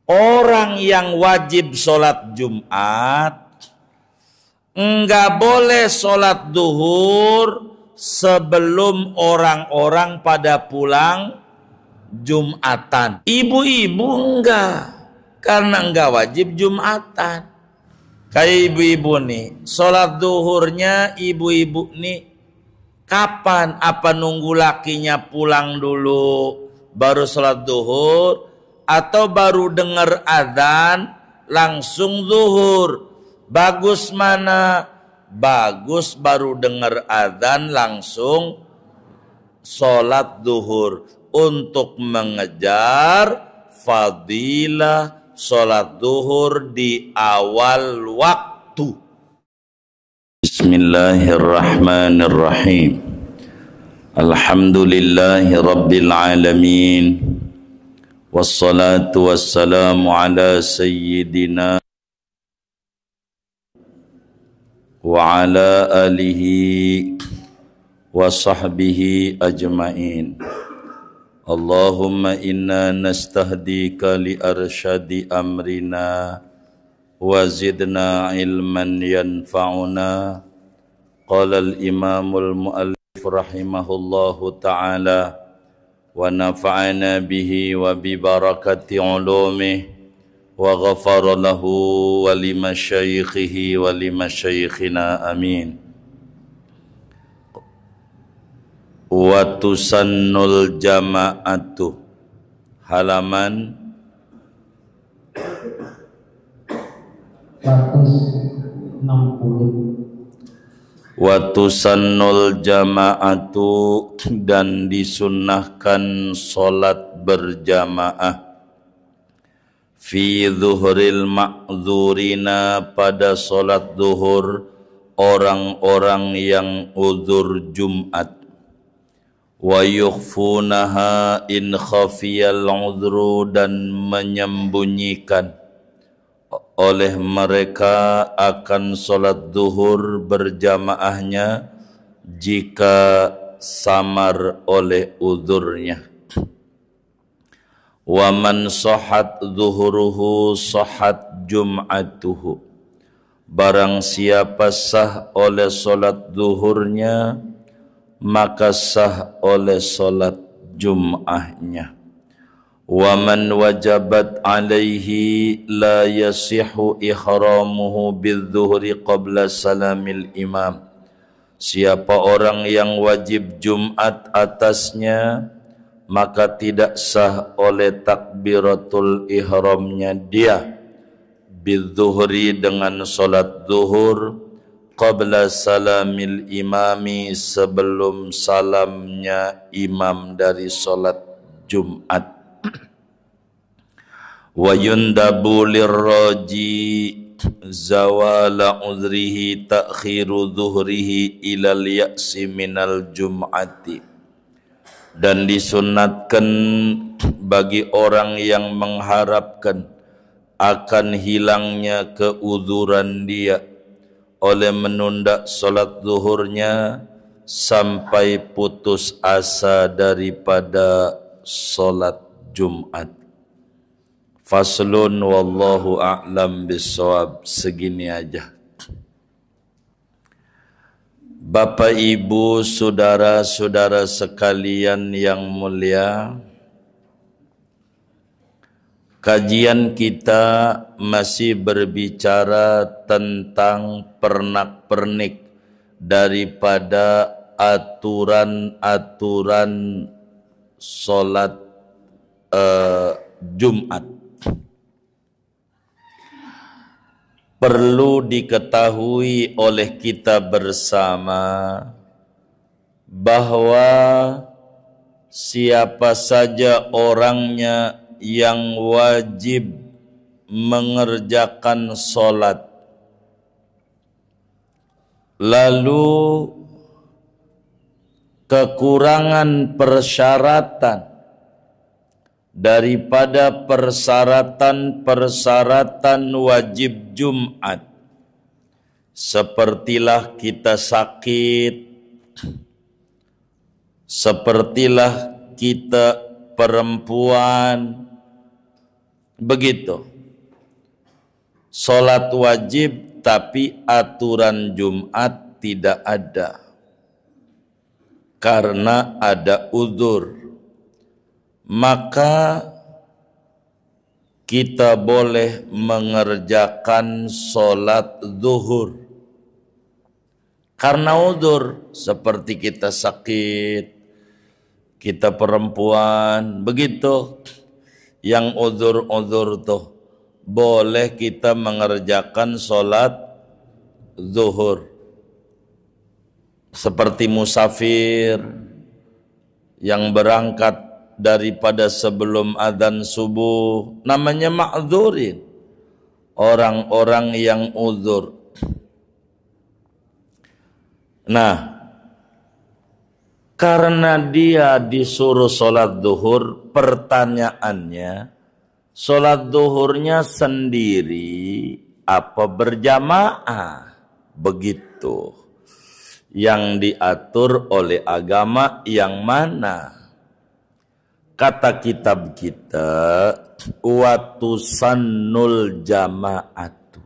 Orang yang wajib sholat Jumat enggak boleh sholat duhur sebelum orang-orang pada pulang Jumatan. Ibu-ibu enggak, karena enggak wajib Jumatan. Kayak ibu-ibu nih, sholat duhurnya ibu-ibu nih kapan? Apa nunggu lakinya pulang dulu baru sholat duhur, atau baru dengar adzan langsung zuhur? Bagus mana? Bagus baru dengar adzan langsung sholat duhur, untuk mengejar fadilah sholat duhur di awal waktu. Bismillahirrahmanirrahim. Alhamdulillahi rabbil alamin. Wassalatu wassalamu ala sayyidina wa ala alihi wa sahbihi ajma'in. Allahumma inna nastahdika li arsyadi amrina wa zidna ilman yanfa'una. Qala al-imamul muallif rahimahullahu ta'ala wa nafa'ana bihi wa bi barakati ulumih wa ghafara lahu wa limasyayikhihi wa limasyayikhina amin. Wa tusannul jama'atu, halaman 160. Wa tusannul jama'atu, dan disunnahkan salat berjamaah fi zuhril ma'dzurina, pada salat zuhur orang-orang yang uzur Jumat. Wa yukhfunaha in khafiyal uzru, dan menyembunyikan oleh mereka akan salat zuhur berjamaahnya jika samar oleh uzurnya. Wa man sahhat zuhuruhu sahhat jum'atuhu, barang siapa sah oleh salat zuhurnya maka sah oleh salat Jum'ahnya. Wa man wajabat alaihi la yasihu ihramuhu bidzuhri qabla salamil imam, siapa orang yang wajib Jumat atasnya maka tidak sah oleh takbiratul ihramnya dia bidzuhri, dengan salat zuhur, qabla salamil imami, sebelum salamnya imam dari salat Jumat. Wa yundabu lirraji zawala uzrihi ta'khiru zuhrihi ilal ya'si minal jum'ati, dan disunatkan bagi orang yang mengharapkan akan hilangnya keuzuran dia oleh menunda salat zuhurnya sampai putus asa daripada salat Jumat. Faslun wallahu a'lam bissawab. Segini aja. Bapak Ibu, saudara-saudara sekalian yang mulia, kajian kita masih berbicara tentang pernak-pernik daripada aturan-aturan salat Jumat. Perlu diketahui oleh kita bersama bahwa siapa saja orangnya yang wajib mengerjakan salat lalu kekurangan persyaratan daripada persyaratan wajib Jumat, sepertilah kita sakit, sepertilah kita perempuan, Begitu. Sholat wajib tapi aturan Jumat tidak ada. Karena ada uzur. Maka kita boleh mengerjakan sholat zuhur. Karena uzur, seperti kita sakit, kita perempuan, begitu. Yang uzur-uzur tuh, boleh kita mengerjakan sholat zuhur. Seperti musafir yang berangkat daripada sebelum adzan subuh, namanya ma'dzurin. Orang-orang yang uzur. Nah, karena dia disuruh sholat zuhur, pertanyaannya, sholat zuhurnya sendiri apa berjamaah? Begitu. Yang diatur oleh agama yang mana? Kata kitab kita, watusannul jama'atu.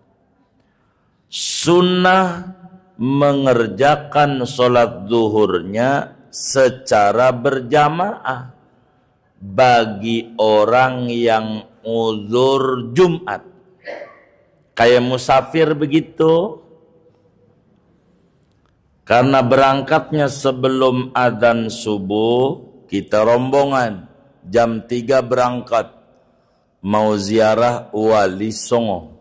Sunnah mengerjakan sholat zuhurnya secara berjamaah bagi orang yang uzur Jumat. Kayak musafir begitu. Karena berangkatnya sebelum adzan subuh, kita rombongan jam 3 berangkat mau ziarah Wali Songo.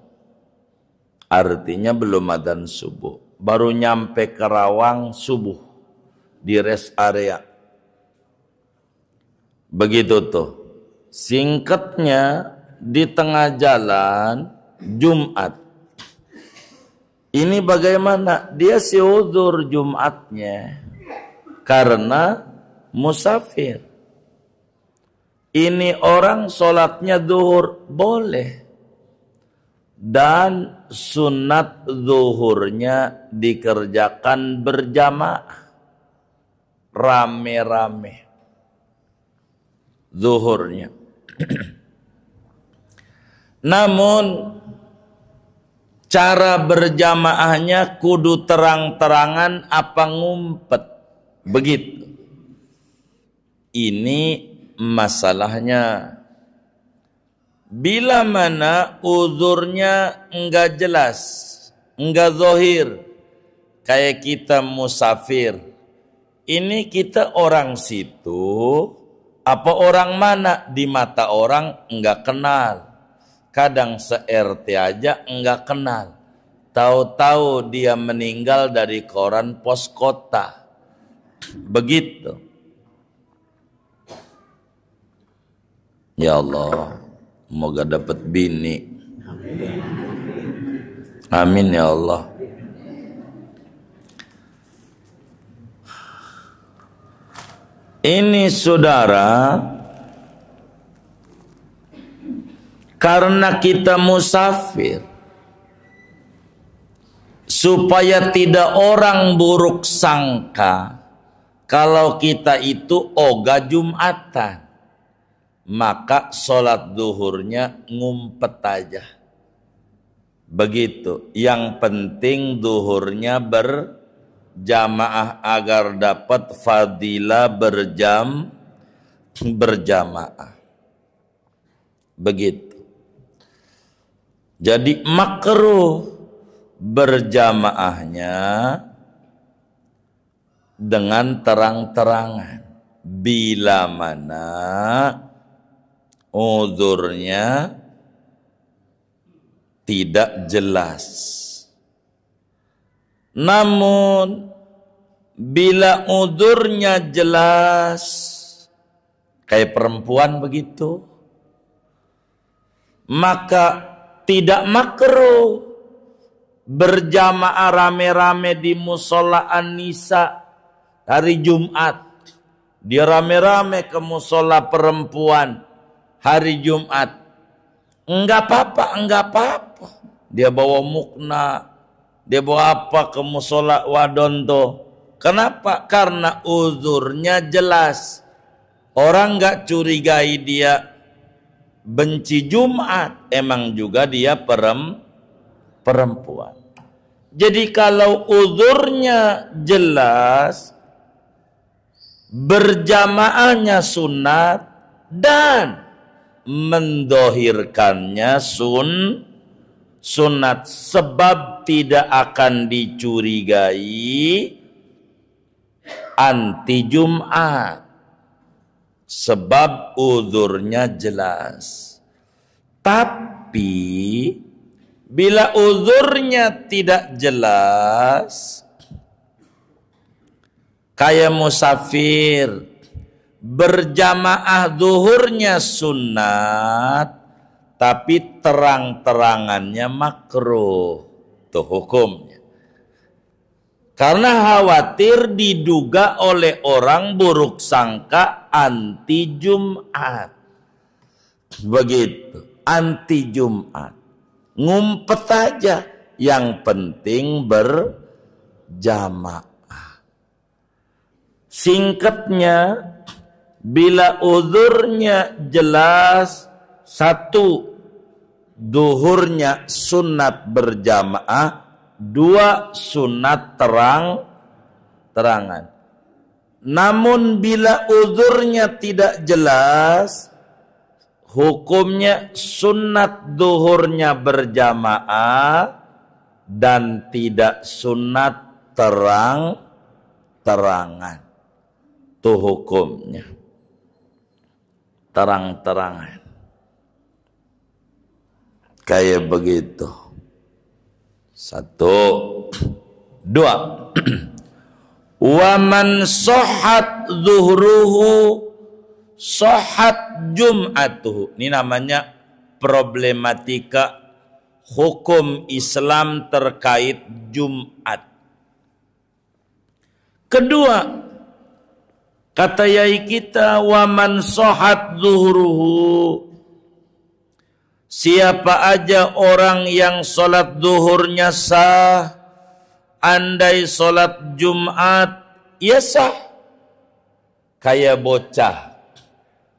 Artinya belum adzan subuh. Baru nyampe Karawang subuh di rest area. Begitu tuh. Singkatnya di tengah jalan Jumat. Ini bagaimana? Dia si uzur Jumatnya karena musafir. Ini orang sholatnya zuhur boleh. Dan sunat zuhurnya dikerjakan berjamaah. Rame-rame. Zuhurnya. Namun cara berjamaahnya kudu terang-terangan apa ngumpet. Begitu. Ini masalahnya. Bila mana uzurnya enggak jelas, enggak zahir, kayak kita musafir. Ini kita orang situ, apa orang mana? Di mata orang enggak kenal. Kadang se-RT aja enggak kenal. Tahu-tahu dia meninggal dari koran pos kota. Begitu. Ya Allah, semoga dapat bini. Amin ya Allah. Ini saudara, karena kita musafir, supaya tidak orang buruk sangka kalau kita itu oga Jumatan, maka sholat zuhurnya ngumpet aja. Begitu. Yang penting zuhurnya berjamaah agar dapat fadilah berjamaah. Begitu. Jadi makruh berjamaahnya dengan terang-terangan. Bila mana uzurnya tidak jelas. Namun bila uzurnya jelas, kayak perempuan begitu, maka tidak makruh berjamaah rame-rame di musola An-Nisa hari Jumat. Dia rame-rame ke musola perempuan hari Jumat. Enggak apa-apa. Dia bawa mukna, dia bawa apa ke musola wadon tuh. Kenapa? Karena uzurnya jelas. Orang enggak curigai dia benci Jumat, emang juga dia perempuan. Jadi kalau uzurnya jelas, berjamaahnya sunat, dan mendohirkannya sunat, sebab tidak akan dicurigai anti Jumat, sebab uzurnya jelas. Tapi bila uzurnya tidak jelas, kayak musafir, berjamaah zuhurnya sunat, tapi terang-terangannya makruh, itu hukumnya. Karena khawatir diduga oleh orang buruk sangka anti Jumat. Begitu, anti Jumat. Ngumpet aja, yang penting berjamaah. Singkatnya, bila uzurnya jelas, satu, duhurnya sunat berjamaah, dua, sunat terang-terangan. Namun bila uzurnya tidak jelas, hukumnya sunat duhurnya berjamaah dan tidak sunat terang-terangan. Itu hukumnya. Terang-terangan. Kayak begitu. Satu. Dua. Wa man sahhat zuhruhu sahhat jum'atuhu. Ini namanya problematika hukum Islam terkait Jumat. Kedua, kata yai kita, wa man sahhat zuhruhu, siapa aja orang yang sholat zuhurnya sah, andai sholat Jumat, ya sah. Kayak bocah,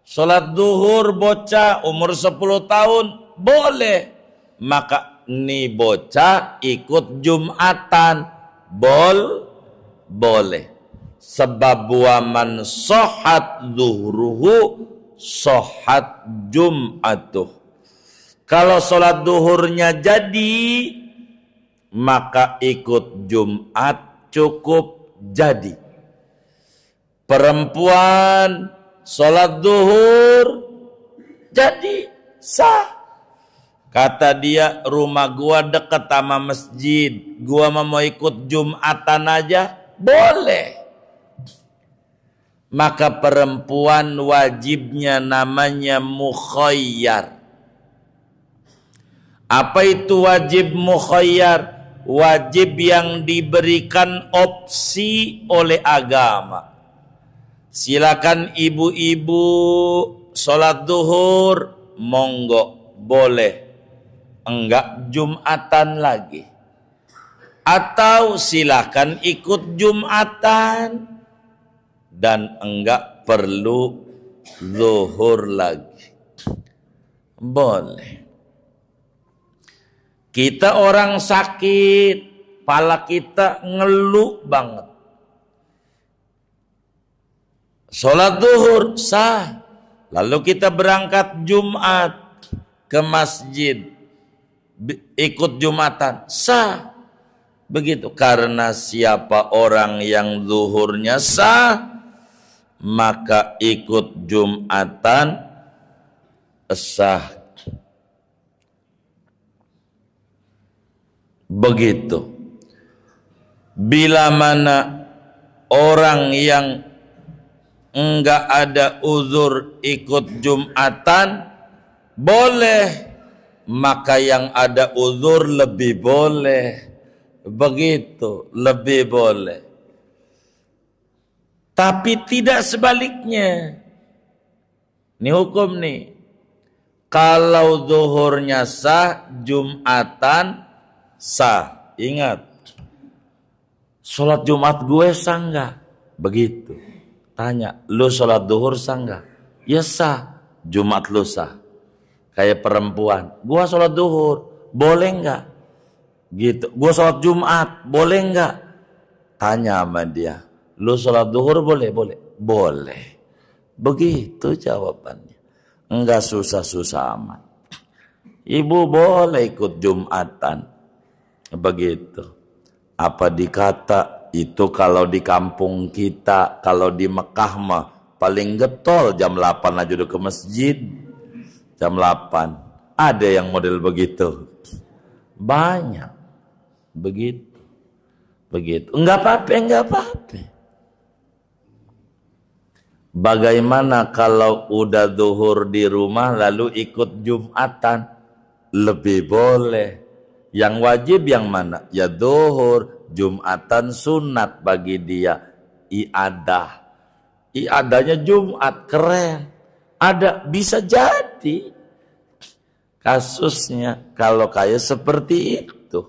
sholat zuhur bocah umur 10 tahun, boleh. Maka nih bocah ikut Jumatan, boleh. Sebab wa man sahhat zuhruhu sahhat jum'atuh. Kalau sholat duhurnya jadi, maka ikut Jumat cukup jadi. Perempuan sholat duhur jadi sah. Kata dia, rumah gua dekat sama masjid, gua mau ikut Jumatan aja, boleh. Maka perempuan wajibnya namanya mukhayyar. Apa itu wajib mukhayyar? Wajib yang diberikan opsi oleh agama. Silakan ibu-ibu sholat duhur, monggo, boleh. Enggak Jumatan lagi. Atau silakan ikut Jumatan dan enggak perlu zuhur lagi. Boleh. Kita orang sakit, kepala kita ngeluh banget. Sholat zuhur sah. Lalu kita berangkat Jumat ke masjid, ikut Jumatan, sah. Begitu. Karena siapa orang yang zuhurnya sah, maka ikut Jumatan sah. Begitu. Bila mana orang yang enggak ada uzur ikut Jumatan, boleh. Maka yang ada uzur lebih boleh. Begitu, lebih boleh. Tapi tidak sebaliknya. Ini hukum nih. Kalau zuhurnya sah, Jumatan sah. Ingat, sholat Jumat gue sah enggak? Begitu. Tanya, lu sholat duhur sah enggak? Ya sah. Jumat lu sah. Kayak perempuan, gua sholat duhur, boleh nggak? Gitu. Gua sholat Jumat, boleh nggak? Tanya sama dia, lu sholat duhur boleh? Boleh. Boleh. Begitu jawabannya. Enggak susah-susah amat. Ibu boleh ikut Jumatan. Begitu. Apa dikata itu kalau di kampung kita, kalau di Mekah mah paling getol jam 8 aja udah ke masjid. Jam 8. Ada yang model begitu. Banyak. Begitu. Begitu. Enggak apa-apa, enggak apa-apa. Bagaimana kalau udah zuhur di rumah lalu ikut Jumatan? Lebih boleh. Yang wajib yang mana? Ya zuhur, Jumatan sunat bagi dia. Iadah. Iadahnya Jumat, keren. Ada, bisa jadi kasusnya kalau kayak seperti itu.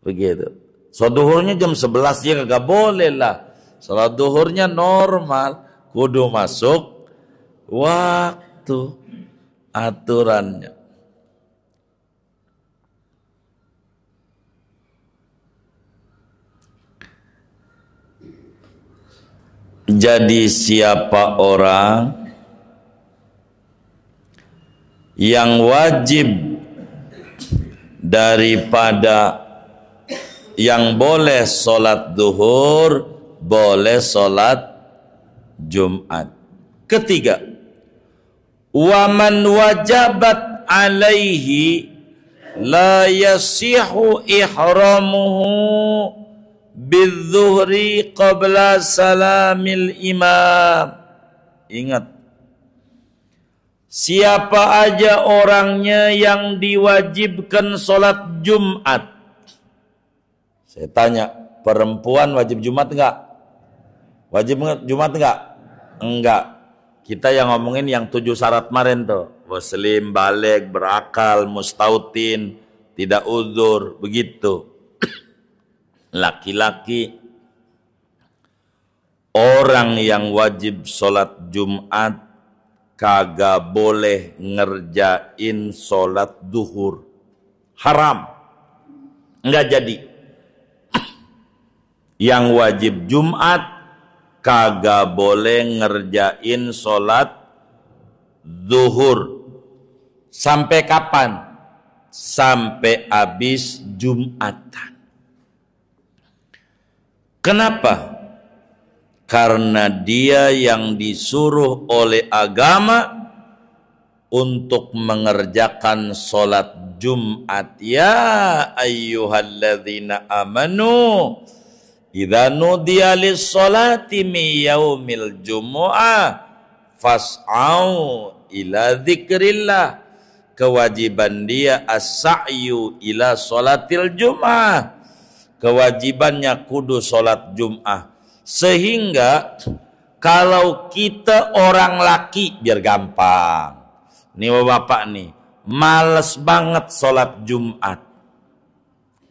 Begitu. Sholat duhurnya jam 11 ya kagak boleh lah. Sholat duhurnya normal, kudu masuk waktu aturannya. Jadi siapa orang yang wajib daripada yang boleh sholat duhur, boleh sholat Jumat. Ketiga, waman wajabat alaihi la yasihu ihramuhu bidzuhri qabla salamil imam. Ingat, siapa aja orangnya yang diwajibkan sholat Jumat. Saya tanya, perempuan wajib Jumat enggak? Wajib Jumat enggak? Enggak. Kita yang ngomongin yang 7 syarat kemarin tuh. Muslim, baligh, berakal, mustautin, tidak uzur, begitu. Laki-laki, orang yang wajib sholat Jumat kagak boleh ngerjain sholat duhur. Haram. Enggak jadi. Yang wajib Jumat kagak boleh ngerjain sholat duhur. Sampai kapan? Sampai habis Jumatan. Kenapa? Karena dia yang disuruh oleh agama untuk mengerjakan sholat Jumat. Ya ayyuhalladzina amanu idza nudiya lis-sholati min yaumil jumu'ah fas'au ila dzikrillah. Kewajiban dia as-sa'yu ila sholatil jum'ah. Kewajibannya kudu sholat Jum'ah. Sehingga kalau kita orang laki, biar gampang, nih bapak nih, males banget sholat Jumat,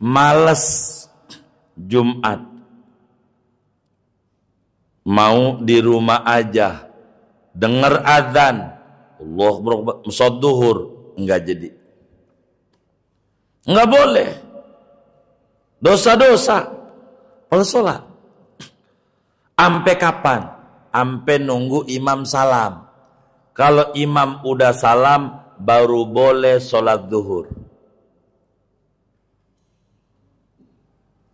males Jumat, mau di rumah aja, denger adzan, Allah sholat duhur, enggak jadi, enggak boleh. Dosa-dosa kalau sholat. Ampe kapan? Ampe nunggu imam salam. Kalau imam udah salam, baru boleh sholat duhur.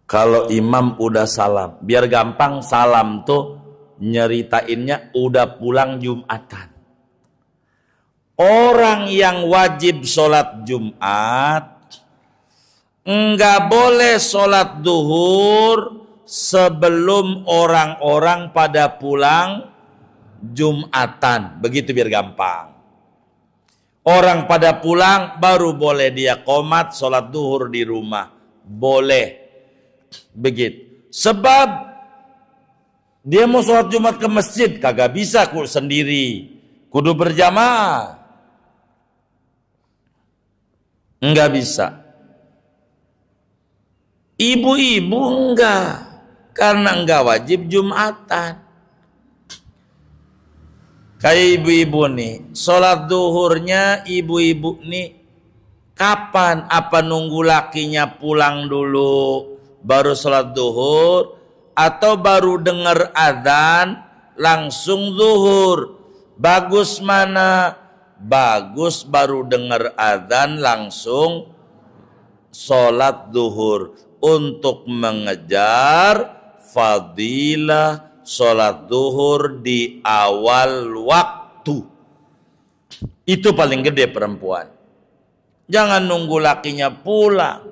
Kalau imam udah salam. Biar gampang, salam tuh nyeritainnya udah pulang Jumatan. Orang yang wajib sholat Jumat enggak boleh sholat duhur sebelum orang-orang pada pulang Jumatan. Begitu biar gampang. Orang pada pulang baru boleh dia qomat sholat duhur di rumah. Boleh. Begitu. Sebab dia mau sholat Jumat ke masjid kagak bisa sendiri. Kudu berjamaah. Enggak bisa. Ibu-ibu enggak, karena enggak wajib Jumatan. Kayak ibu-ibu nih, sholat duhurnya ibu-ibu nih kapan? Apa nunggu lakinya pulang dulu baru sholat duhur, atau baru dengar adzan langsung zuhur? Bagus mana? Bagus baru dengar adzan langsung sholat duhur untuk mengejar fadilah sholat duhur di awal waktu. Itu paling gede perempuan. Jangan nunggu lakinya pulang.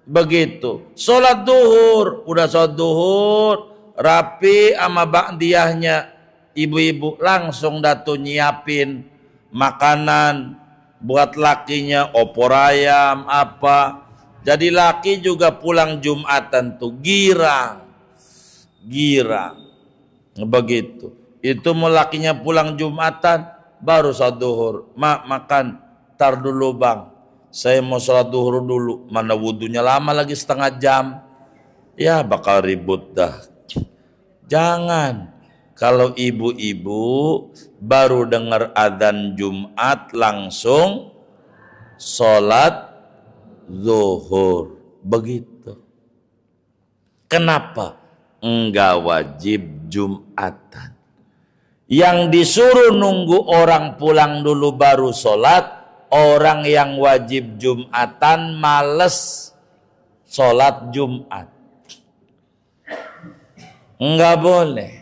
Begitu. Sholat duhur, udah sholat duhur, rapi sama ba'diyahnya, ibu-ibu langsung datu nyiapin makanan buat lakinya, opor ayam apa. Jadi laki juga pulang Jumatan tuh girang. Begitu. Itu mau lakinya pulang Jumatan baru sholat duhur. Makan, tar dulu bang, saya mau sholat duhur dulu. Mana wudhunya lama lagi setengah jam. Ya bakal ribut dah. Jangan. Kalau ibu-ibu baru dengar adzan Jumat langsung sholat zuhur. Begitu. Kenapa? Enggak wajib Jumatan. Yang disuruh nunggu orang pulang dulu baru sholat, orang yang wajib Jumatan males sholat Jumat. Enggak boleh.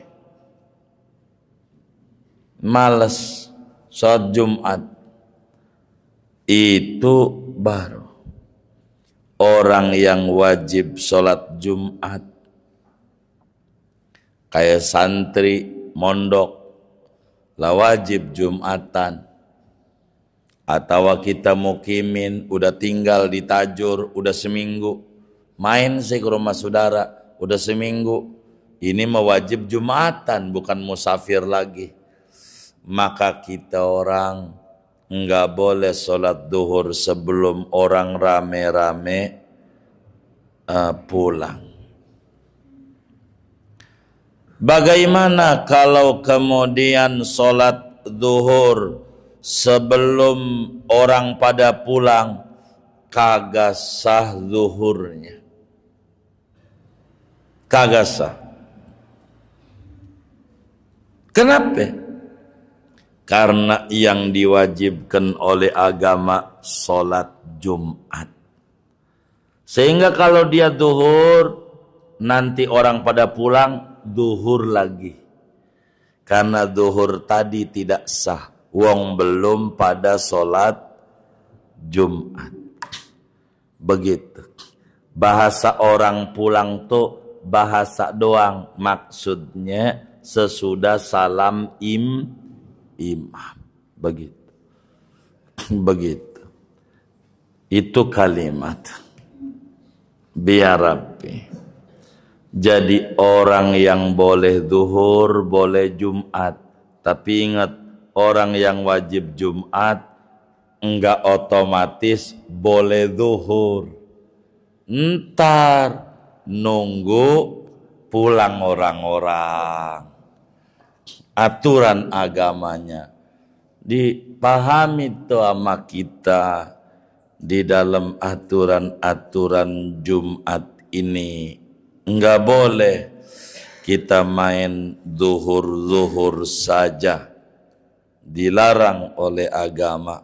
Males sholat Jumat. Itu baru orang yang wajib sholat Jumat. Kayak santri mondok lah wajib Jumatan. Atau kita mukimin udah tinggal di Tajur udah seminggu, main sih ke rumah saudara udah seminggu, ini mewajib Jumatan bukan musafir lagi. Maka kita orang enggak boleh sholat duhur sebelum orang rame-rame pulang. Bagaimana kalau kemudian sholat duhur sebelum orang pada pulang, kagak sah zuhurnya? Kagak sah. Kenapa? Karena yang diwajibkan oleh agama sholat Jumat. Sehingga kalau dia duhur, nanti orang pada pulang, duhur lagi. Karena duhur tadi tidak sah. Wong belum pada sholat Jumat. Begitu. Bahasa orang pulang tuh bahasa doang. Maksudnya sesudah salam imam. Begitu. Begitu. Itu kalimat. Biar rapi. Jadi orang yang boleh zuhur, boleh Jumat. Tapi ingat, orang yang wajib Jumat enggak otomatis boleh zuhur. Ntar nunggu pulang orang-orang. Aturan agamanya dipahami tuh sama kita di dalam aturan-aturan Jumat ini. Enggak boleh kita main zuhur-zuhur saja. Dilarang oleh agama.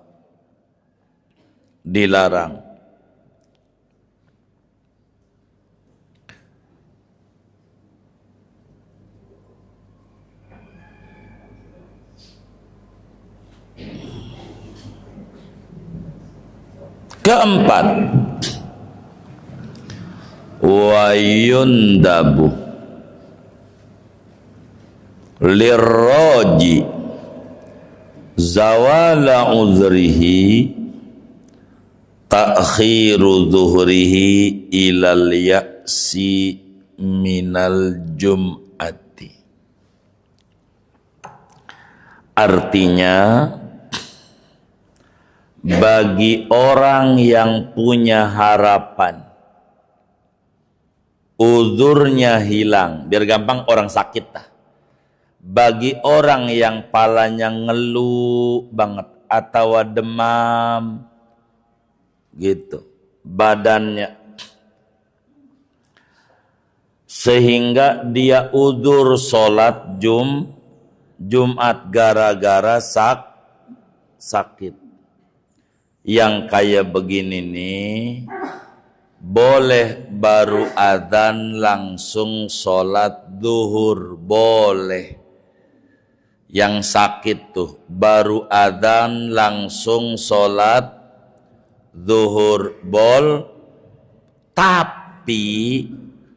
Dilarang. Keempat, wa yundabu lirroji zawala uzrihi ta'khiru zuhrihi ilal ya'si minal jum'ati. Artinya, bagi orang yang punya harapan uzurnya hilang, biar gampang orang sakit lah. bagi orang yang palanya ngeluh banget atau demam gitu badannya, sehingga dia udzur sholat Jumat gara-gara sakit. Yang kayak begini nih boleh baru adzan langsung sholat duhur, boleh. Yang sakit tuh baru adzan langsung sholat duhur tapi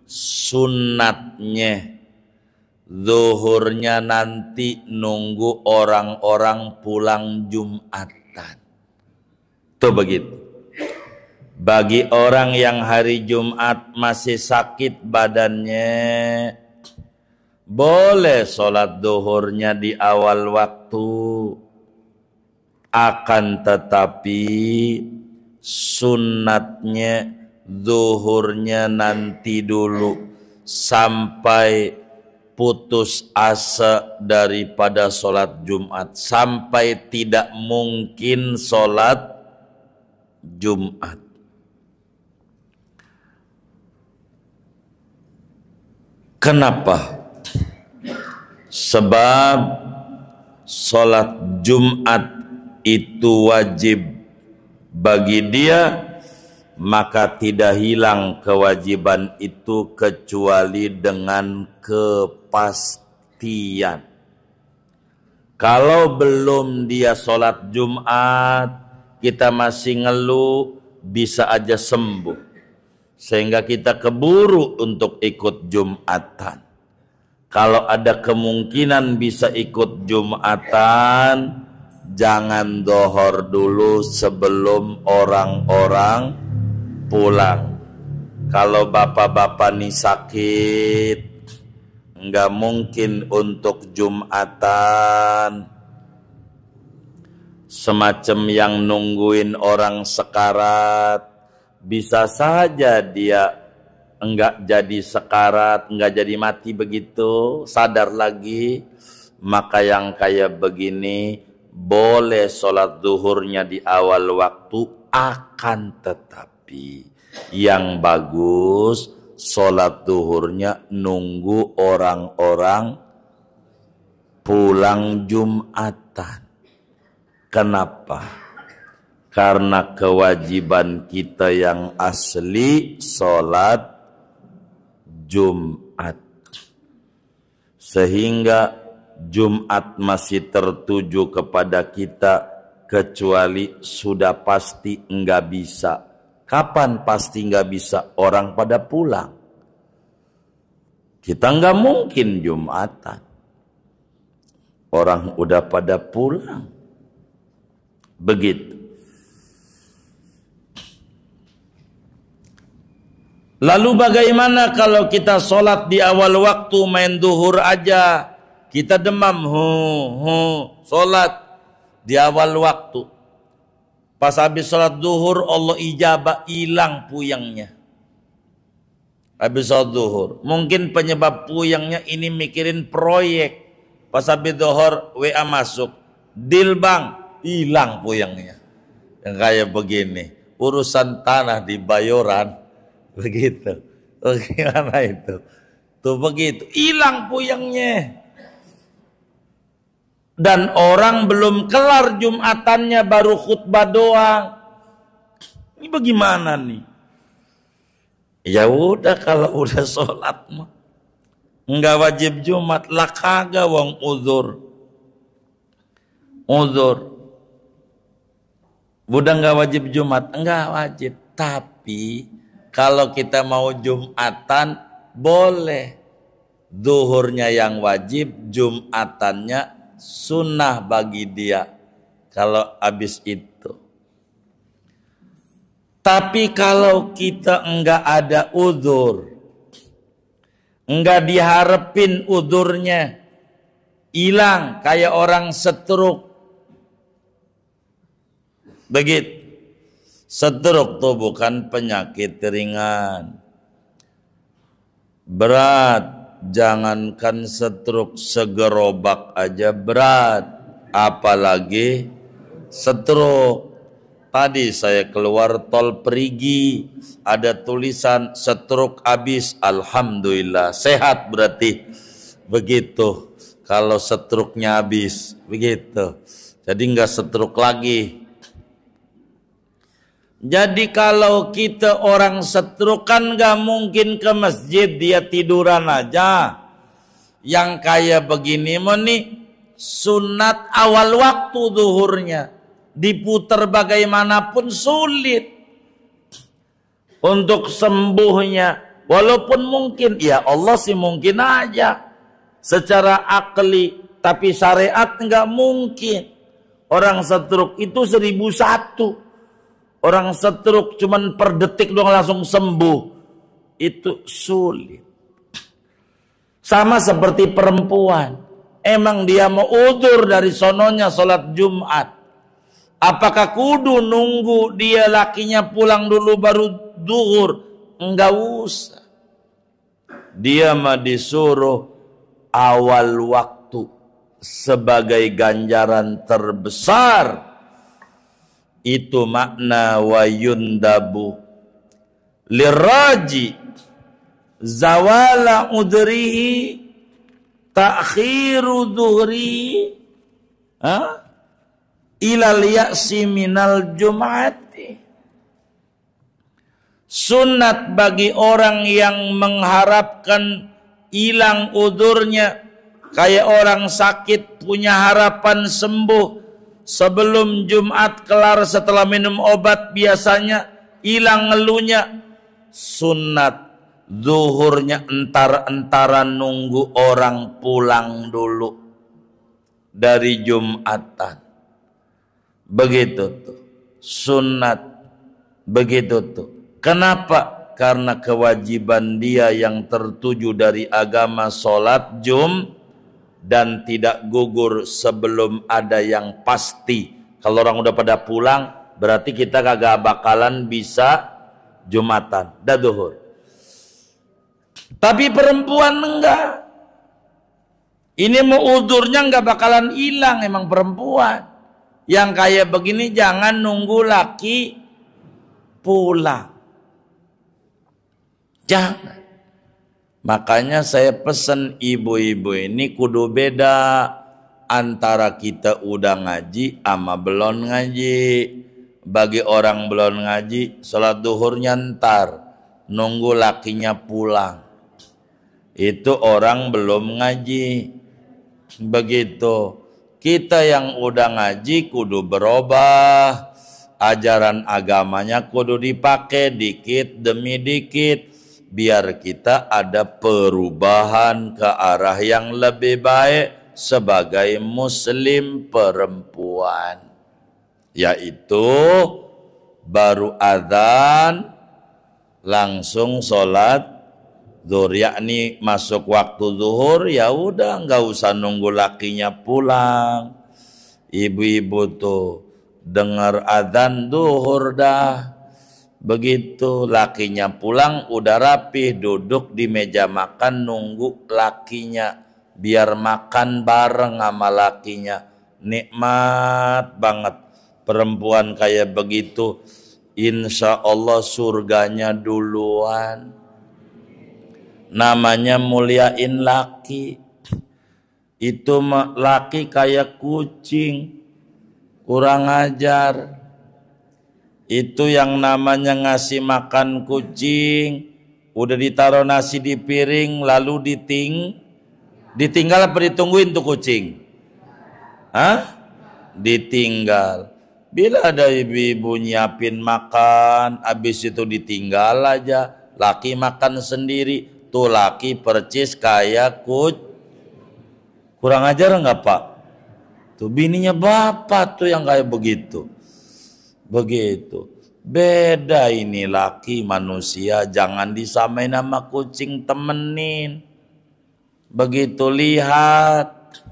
sunatnya zuhurnya nanti nunggu orang-orang pulang Jumatan. Tuh begitu. Bagi orang yang hari Jumat masih sakit badannya, boleh sholat zuhurnya di awal waktu. Akan tetapi sunatnya zuhurnya nanti dulu sampai putus asa daripada sholat Jumat, sampai tidak mungkin sholat Jumat. Kenapa? Sebab sholat Jumat itu wajib bagi dia, maka tidak hilang kewajiban itu kecuali dengan kepastian. Kalau belum dia sholat Jumat, kita masih ngeluh, bisa aja sembuh. Sehingga kita keburu untuk ikut Jumatan. Kalau ada kemungkinan bisa ikut Jumatan, jangan dohor dulu sebelum orang-orang pulang. Kalau bapak-bapak nih sakit, nggak mungkin untuk Jumatan. Semacam yang nungguin orang sekarat, bisa saja dia enggak jadi sekarat, enggak jadi mati begitu, sadar lagi. Maka yang kayak begini boleh sholat zuhurnya di awal waktu, akan tetapi yang bagus sholat zuhurnya nunggu orang-orang pulang Jumatan. Kenapa? Karena kewajiban kita yang asli sholat Jumat, sehingga Jumat masih tertuju kepada kita kecuali sudah pasti enggak bisa. Kapan pasti enggak bisa? Orang pada pulang. Kita enggak mungkin Jumatan. Orang udah pada pulang. Begitu. Lalu bagaimana kalau kita sholat di awal waktu main duhur aja, kita demam, sholat di awal waktu. Pas habis sholat duhur Allah ijabah, hilang puyangnya. Habis sholat duhur, mungkin penyebab puyangnya ini mikirin proyek. Pas habis duhur WA masuk, deal bang, hilang puyangnya. Yang kayak begini, urusan tanah di Bayoran. Begitu. Bagaimana itu? Tuh begitu. Hilang puyangnya. Dan orang belum kelar Jumatannya baru khutbah doang. Ini bagaimana nih? Ya udah, kalau udah sholat mah enggak wajib Jumat lah, kagak wong uzur. Udah enggak wajib Jumat, enggak wajib. Tapi kalau kita mau Jumatan, boleh. Zuhurnya yang wajib, Jumatannya sunnah bagi dia. Kalau habis itu. Tapi kalau kita enggak ada uzur, enggak diharapin uzurnya, hilang kayak orang stroke. Begitu. Stroke tuh bukan penyakit ringan, berat, jangankan stroke, segerobak aja berat, apalagi stroke. Tadi saya keluar tol Perigi, ada tulisan stroke habis, alhamdulillah sehat berarti. Begitu kalau stroke-nya habis, begitu. Jadi nggak stroke lagi. Jadi kalau kita orang stroke kan nggak mungkin ke masjid, dia tiduran aja. Yang kayak begini nih sunat awal waktu zuhurnya, diputar bagaimanapun sulit untuk sembuhnya. Walaupun mungkin, ya Allah sih mungkin aja secara akli, tapi syariat nggak mungkin. Orang stroke itu 1001. Orang stroke cuman per detik doang langsung sembuh. Itu sulit. Sama seperti perempuan. Emang dia mau udzur dari sononya sholat Jumat. Apakah kudu nunggu dia lakinya pulang dulu baru zuhur? Enggak usah. Dia mah disuruh awal waktu sebagai ganjaran terbesar. Itu makna wa yundabu liraji zawala udrihi ta'khiru dhuhri ilal ya'si minal jum'ati. Sunat bagi orang yang mengharapkan hilang udurnya, kayak orang sakit punya harapan sembuh sebelum Jumat kelar, setelah minum obat biasanya hilang ngeluhnya. Sunat zuhurnya entar-entaran nunggu orang pulang dulu dari Jumatan. Begitu tuh sunat, begitu tuh. Kenapa? Karena kewajiban dia yang tertuju dari agama sholat dan tidak gugur sebelum ada yang pasti. Kalau orang udah pada pulang, berarti kita kagak bakalan bisa Jumatan, dah duhur. Tapi perempuan enggak. Ini mau udurnya enggak bakalan hilang, emang perempuan. Yang kayak begini jangan nunggu laki pulang. Jangan. Makanya saya pesen ibu-ibu ini kudu beda antara kita udah ngaji sama belum ngaji. Bagi orang belum ngaji, sholat duhurnya ntar, nunggu lakinya pulang. Itu orang belum ngaji. Begitu. Kita yang udah ngaji kudu berubah. Ajaran agamanya kudu dipakai dikit demi dikit. Biar kita ada perubahan ke arah yang lebih baik sebagai muslim perempuan. Yaitu baru adzan langsung sholat zuhur, yakni masuk waktu zuhur, ya udah nggak usah nunggu lakinya pulang. Ibu-ibu tuh dengar adzan zuhur dah, begitu lakinya pulang udah rapih, duduk di meja makan nunggu lakinya biar makan bareng sama lakinya. Nikmat banget perempuan kayak begitu. Insya Allah surganya duluan. Namanya muliain laki. Itu laki kayak kucing, kurang ajar. Itu yang namanya ngasih makan kucing, udah ditaruh nasi di piring lalu ditinggal apa ditungguin tuh kucing? Hah? Ditinggal. Bila ada ibu-ibu nyiapin makan, habis itu ditinggal aja, laki makan sendiri. Tuh laki percis kayak kurang ajar nggak Pak? Tuh bininya bapak tuh yang kayak begitu. Begitu. Beda ini laki manusia, jangan disamain sama kucing, temenin. Begitu lihat.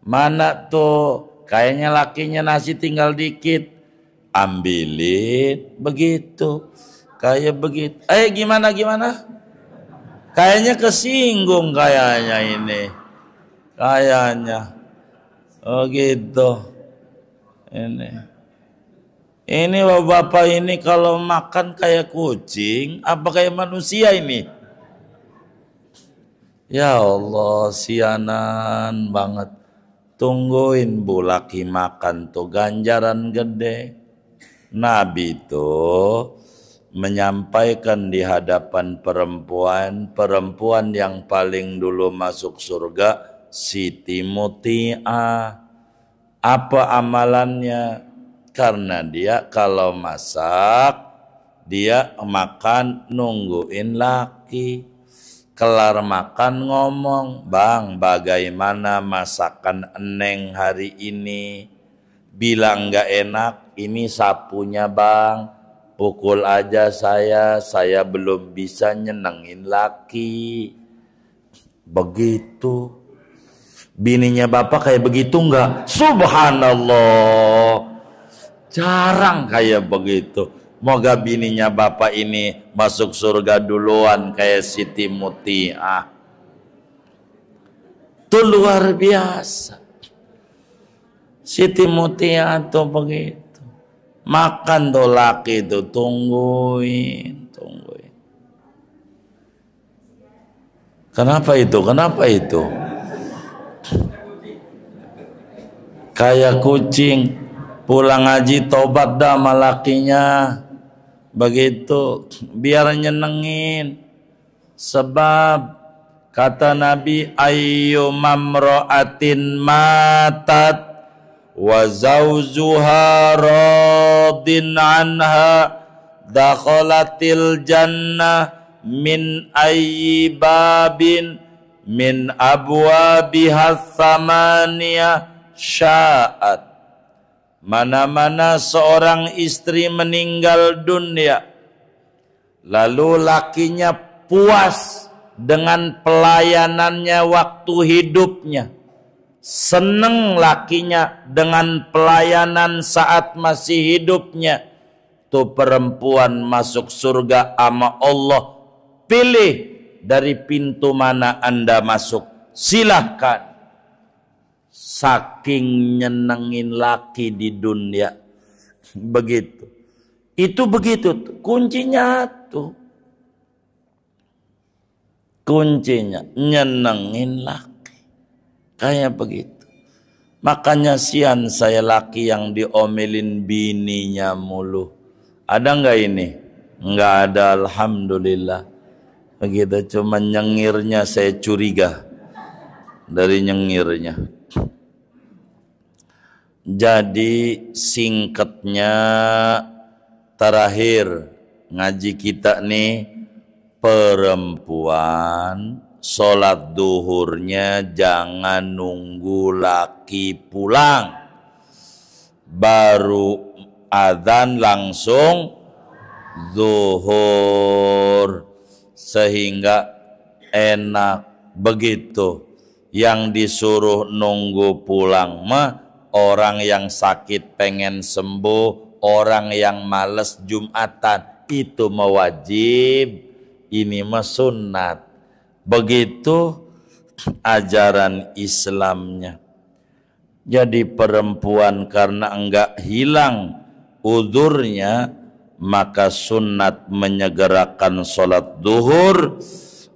Mana tuh kayaknya lakinya nasi tinggal dikit, ambilin. Begitu. Kayak begitu. Gimana? Kayaknya kesinggung kayaknya ini. Kayaknya. Oh gitu. Ini bapak ini kalau makan kayak kucing, apa kayak manusia ini? Ya Allah, sianan banget. Tungguin bu laki makan tuh ganjaran gede. Nabi tuh menyampaikan di hadapan perempuan yang paling dulu masuk surga, Siti Muti'ah. Apa amalannya? Karena dia kalau masak, dia makan nungguin laki. Kelar makan ngomong, "Bang, bagaimana masakan Eneng hari ini?" Bilang gak enak, "Ini sapunya bang, pukul aja saya belum bisa nyenengin laki." Begitu. Bininya bapak kayak begitu enggak? Subhanallah. Jarang kayak begitu. Moga bininya bapak ini masuk surga duluan kayak Siti Muti'ah. Itu luar biasa. Siti Muti'ah tuh begitu. Makan tuh laki tuh, tungguin. Kenapa itu? Kayak kucing, pulang ngaji tobat dah sama lakinya. Begitu, biar nyenengin. Sebab kata Nabi, ayyu mamra'atin matat wa zawjuha radin anha dakhalatil jannah min ayyi babin min abwabiha thamaniyah sya'at. Mana-mana seorang istri meninggal dunia, lalu lakinya puas dengan pelayanannya waktu hidupnya, seneng lakinya dengan pelayanan saat masih hidupnya, tuh perempuan masuk surga sama Allah. Pilih dari pintu mana Anda masuk, silahkan. Saking nyenengin laki di dunia, begitu. Itu begitu tuh. Kuncinya nyenengin laki. Kayak begitu. Makanya sian saya laki yang diomelin bininya mulu. Ada nggak ini? Nggak ada, alhamdulillah. Begitu, cuma nyengirnya saya curiga dari nyengirnya. Jadi singkatnya terakhir ngaji kita nih, perempuan sholat duhurnya jangan nunggu laki pulang baru adzan langsung zuhur, sehingga enak. Begitu. Yang disuruh nunggu pulang mah orang yang sakit pengen sembuh, orang yang males Jumatan, itu mewajib, ini mah sunnat. Begitu ajaran Islamnya. Jadi perempuan karena enggak hilang uzurnya, maka sunnat menyegerakan sholat duhur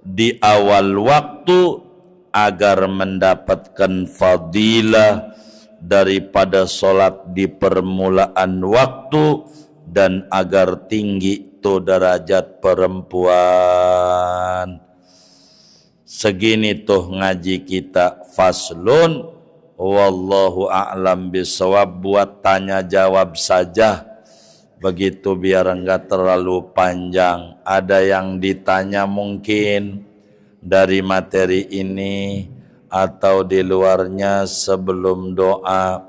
di awal waktu agar mendapatkan fadilah daripada sholat di permulaan waktu, dan agar tinggi itu derajat perempuan. Segini tuh ngaji kita, faslun wallahu a'lam bisawab. Buat tanya jawab saja, begitu biar enggak terlalu panjang. Ada yang ditanya mungkin dari materi ini atau di luarnya, sebelum doa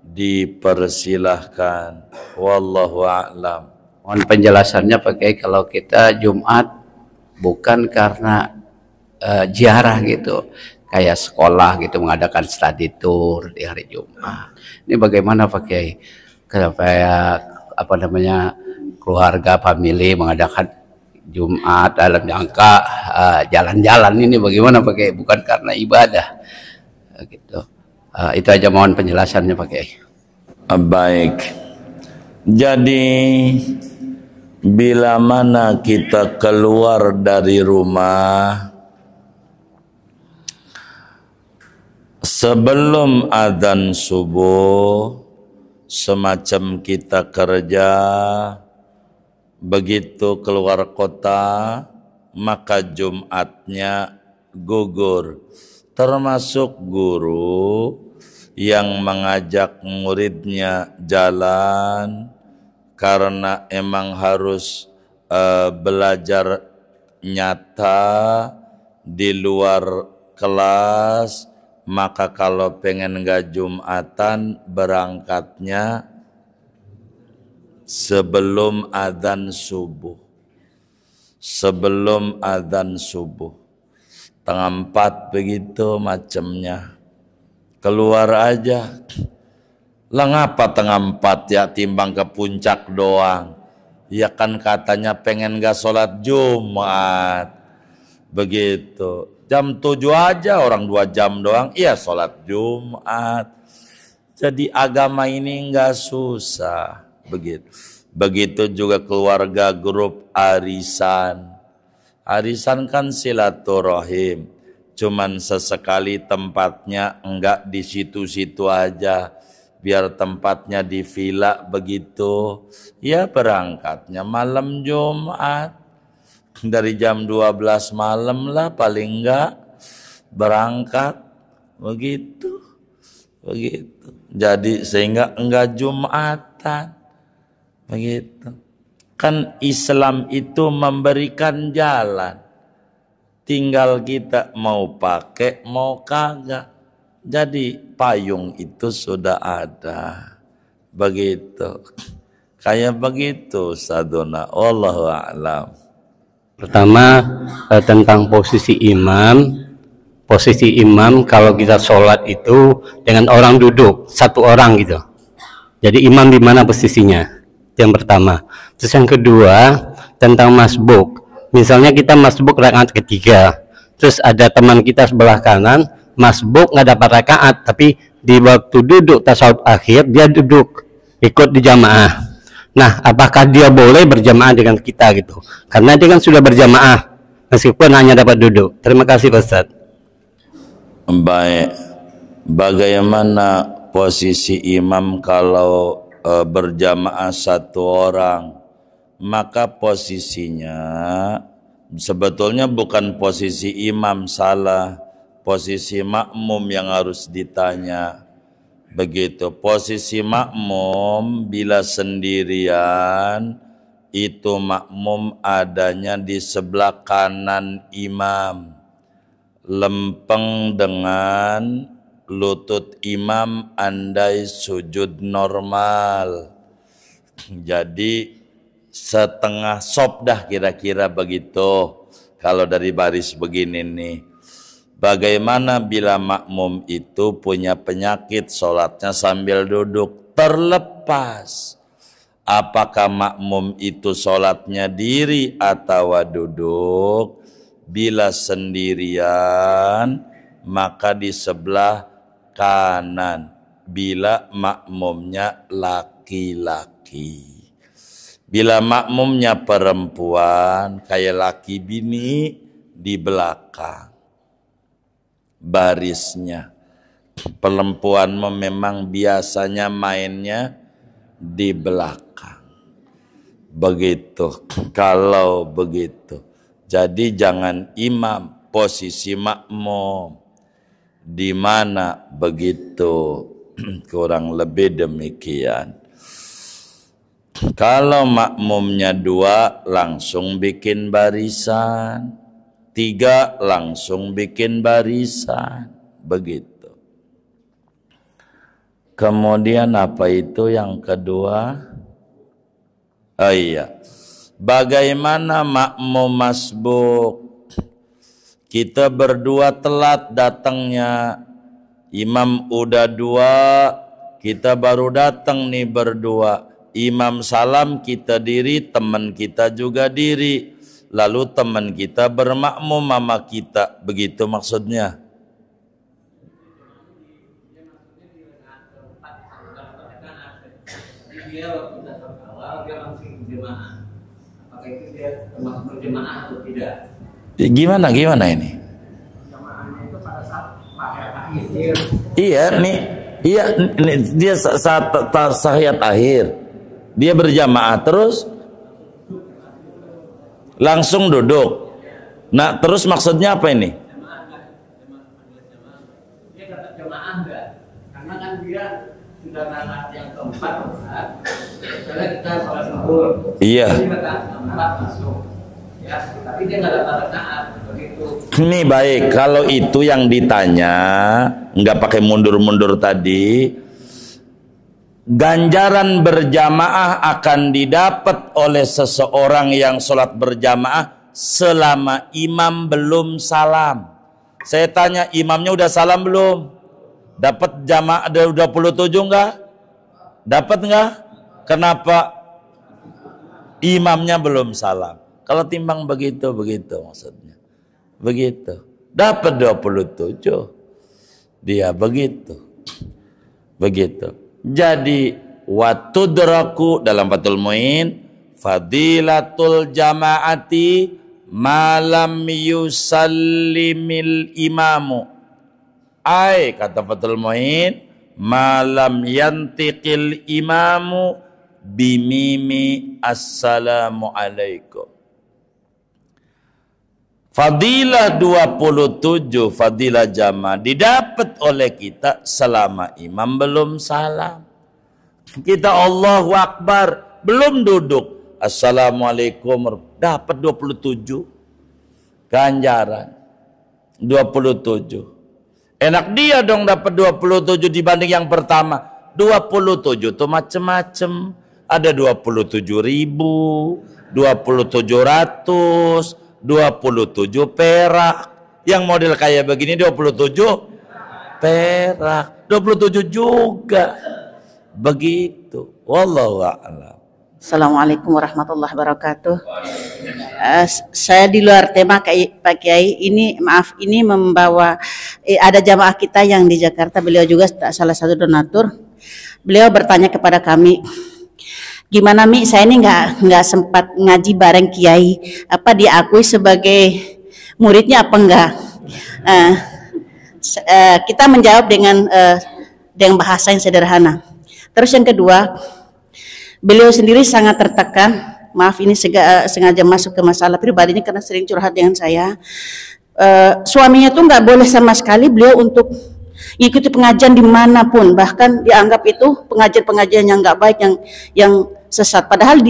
dipersilahkan. Wallahu a'lam. Mohon penjelasannya Pak Kiai, kalau kita Jumat bukan karena ziarah gitu, kayak sekolah gitu mengadakan study tour di hari Jumat. Ini bagaimana Pak Kiai? Supaya keluarga family mengadakan Jumat dalam jangka jalan-jalan ini bagaimana pakai, bukan karena ibadah gitu. Itu aja mohon penjelasannya pakai. Baik. Jadi bila mana kita keluar dari rumah sebelum adzan subuh, semacam kita kerja, begitu keluar kota, maka Jumatnya gugur. Termasuk guru yang mengajak muridnya jalan karena emang harus belajar nyata di luar kelas, maka kalau pengen gak Jumatan berangkatnya sebelum adzan subuh. Sebelum adzan subuh 3:30 begitu macamnya. Keluar aja. Lah ngapa 3:30 ya timbang ke puncak doang? Ya kan katanya pengen gak sholat Jumat. Begitu. Jam 7 aja orang 2 jam doang. Iya sholat Jumat. Jadi agama ini gak susah. Begitu. Begitu juga keluarga grup arisan. Arisan kan silaturahim. Cuman sesekali tempatnya enggak di situ-situ aja. Biar tempatnya di villa begitu. Ya berangkatnya malam Jumat. Dari jam 12 malam lah paling enggak berangkat. Begitu. Begitu. Jadi sehingga enggak Jumatan. Begitu. Kan Islam itu memberikan jalan. Tinggal kita mau pakai, mau kagak. Jadi payung itu sudah ada. Begitu. Kayak begitu sadona. Wallahu a'lam. Pertama tentang posisi imam. Posisi imam kalau kita sholat itu dengan orang duduk, satu orang gitu. Jadi imam di mana posisinya? Yang pertama. Terus yang kedua tentang masbuk. Misalnya kita masbuk rakaat ketiga, terus ada teman kita sebelah kanan masbuk nggak dapat rakaat, tapi di waktu duduk tasawuf akhir dia duduk ikut di jamaah. Nah, apakah dia boleh berjamaah dengan kita gitu? Karena dia kan sudah berjamaah meskipun hanya dapat duduk. Terima kasih Pak Ustaz. Baik. Bagaimana posisi imam kalau berjamaah satu orang? Maka posisinya sebetulnya bukan posisi imam salah, posisi makmum yang harus ditanya. Begitu, posisi makmum bila sendirian itu makmum adanya di sebelah kanan imam, lempeng dengan lutut imam andai sujud normal. Jadi setengah sop dah kira-kira begitu. Kalau dari baris begini nih. Bagaimana bila makmum itu punya penyakit sholatnya sambil duduk? Terlepas. Apakah makmum itu sholatnya diri atau duduk? Bila sendirian maka di sebelah kanan. Bila makmumnya laki-laki. Bila makmumnya perempuan, kayak laki bini, di belakang barisnya. Perempuan memang biasanya mainnya di belakang. Begitu, kalau begitu. Jadi jangan imam, posisi makmum. Di mana begitu, kurang lebih demikian. Kalau makmumnya 2 langsung bikin barisan, 3 langsung bikin barisan, begitu. Kemudian apa itu yang kedua? Oh iya, bagaimana makmum masbuk? Kita berdua telat datangnya, imam udah 2, kita baru datang nih berdua. Imam salam kita diri, teman kita juga diri. lalu teman kita bermakmum sama kita, begitu maksudnya? Dia waktu dasar awal dia langsung berjemaah. Apakah itu dia termasuk berjemaah atau tidak? Gimana ini? Jemaahnya itu pada saat akhir. Iya nih, dia saat tahiyat akhir dia berjamaah terus langsung duduk. Nah terus maksudnya apa ini? Dia kata jemaah enggak? Karena kan dia sudah rakaat yang keempat, misalnya kita sholat zuhur, iya. Jadi rakaat keempat masuk, ya. Tapi dia nggak dapat rakaat, begitu. Ini baik, kalau itu yang ditanya, nggak pakai mundur-mundur tadi, ganjaran berjamaah akan didapat oleh seseorang yang sholat berjamaah selama imam belum salam. Saya tanya, imamnya udah salam belum? Dapat jamaah ada 27 enggak? Dapat enggak? Kenapa imamnya belum salam? Kalau timbang begitu maksudnya. Begitu. Dapat 27. Dia begitu. Jadi watudraku dalam Fathul Muin fadilatul jamaati malam yusallimil imamu. Kata Fathul Muin, malam yantiqil imamu bimimi assalamu alaikum. Fadilah 27, fadilah jamaah didapat oleh kita selama imam belum salam. Kita Allahu Akbar, belum duduk, assalamualaikum, dapat 27 ganjaran 27. Enak dia dong dapat 27 dibanding yang pertama. 27 tuh macem-macem. Ada 27.000, 2700, 27 perak. Yang model kayak begini 27 perak. 27 juga. Begitu. Wallahu a'lam. Assalamualaikum warahmatullahi wabarakatuh. Saya di luar tema Pak Kiai. Ini maaf, ini membawa ada jamaah kita yang di Jakarta. Beliau juga salah satu donatur. Beliau bertanya kepada kami, gimana Mi? Saya ini nggak sempat ngaji bareng Kiai. Apa diakui sebagai muridnya apa enggak? Kita menjawab dengan bahasa yang sederhana. Terus yang kedua, beliau sendiri sangat tertekan. Maaf ini sengaja masuk ke masalah pribadinya karena sering curhat dengan saya. Suaminya tuh nggak boleh sama sekali beliau untuk ikuti pengajian dimanapun. Bahkan dianggap itu pengajian-pengajian yang nggak baik, yang sesat. Padahal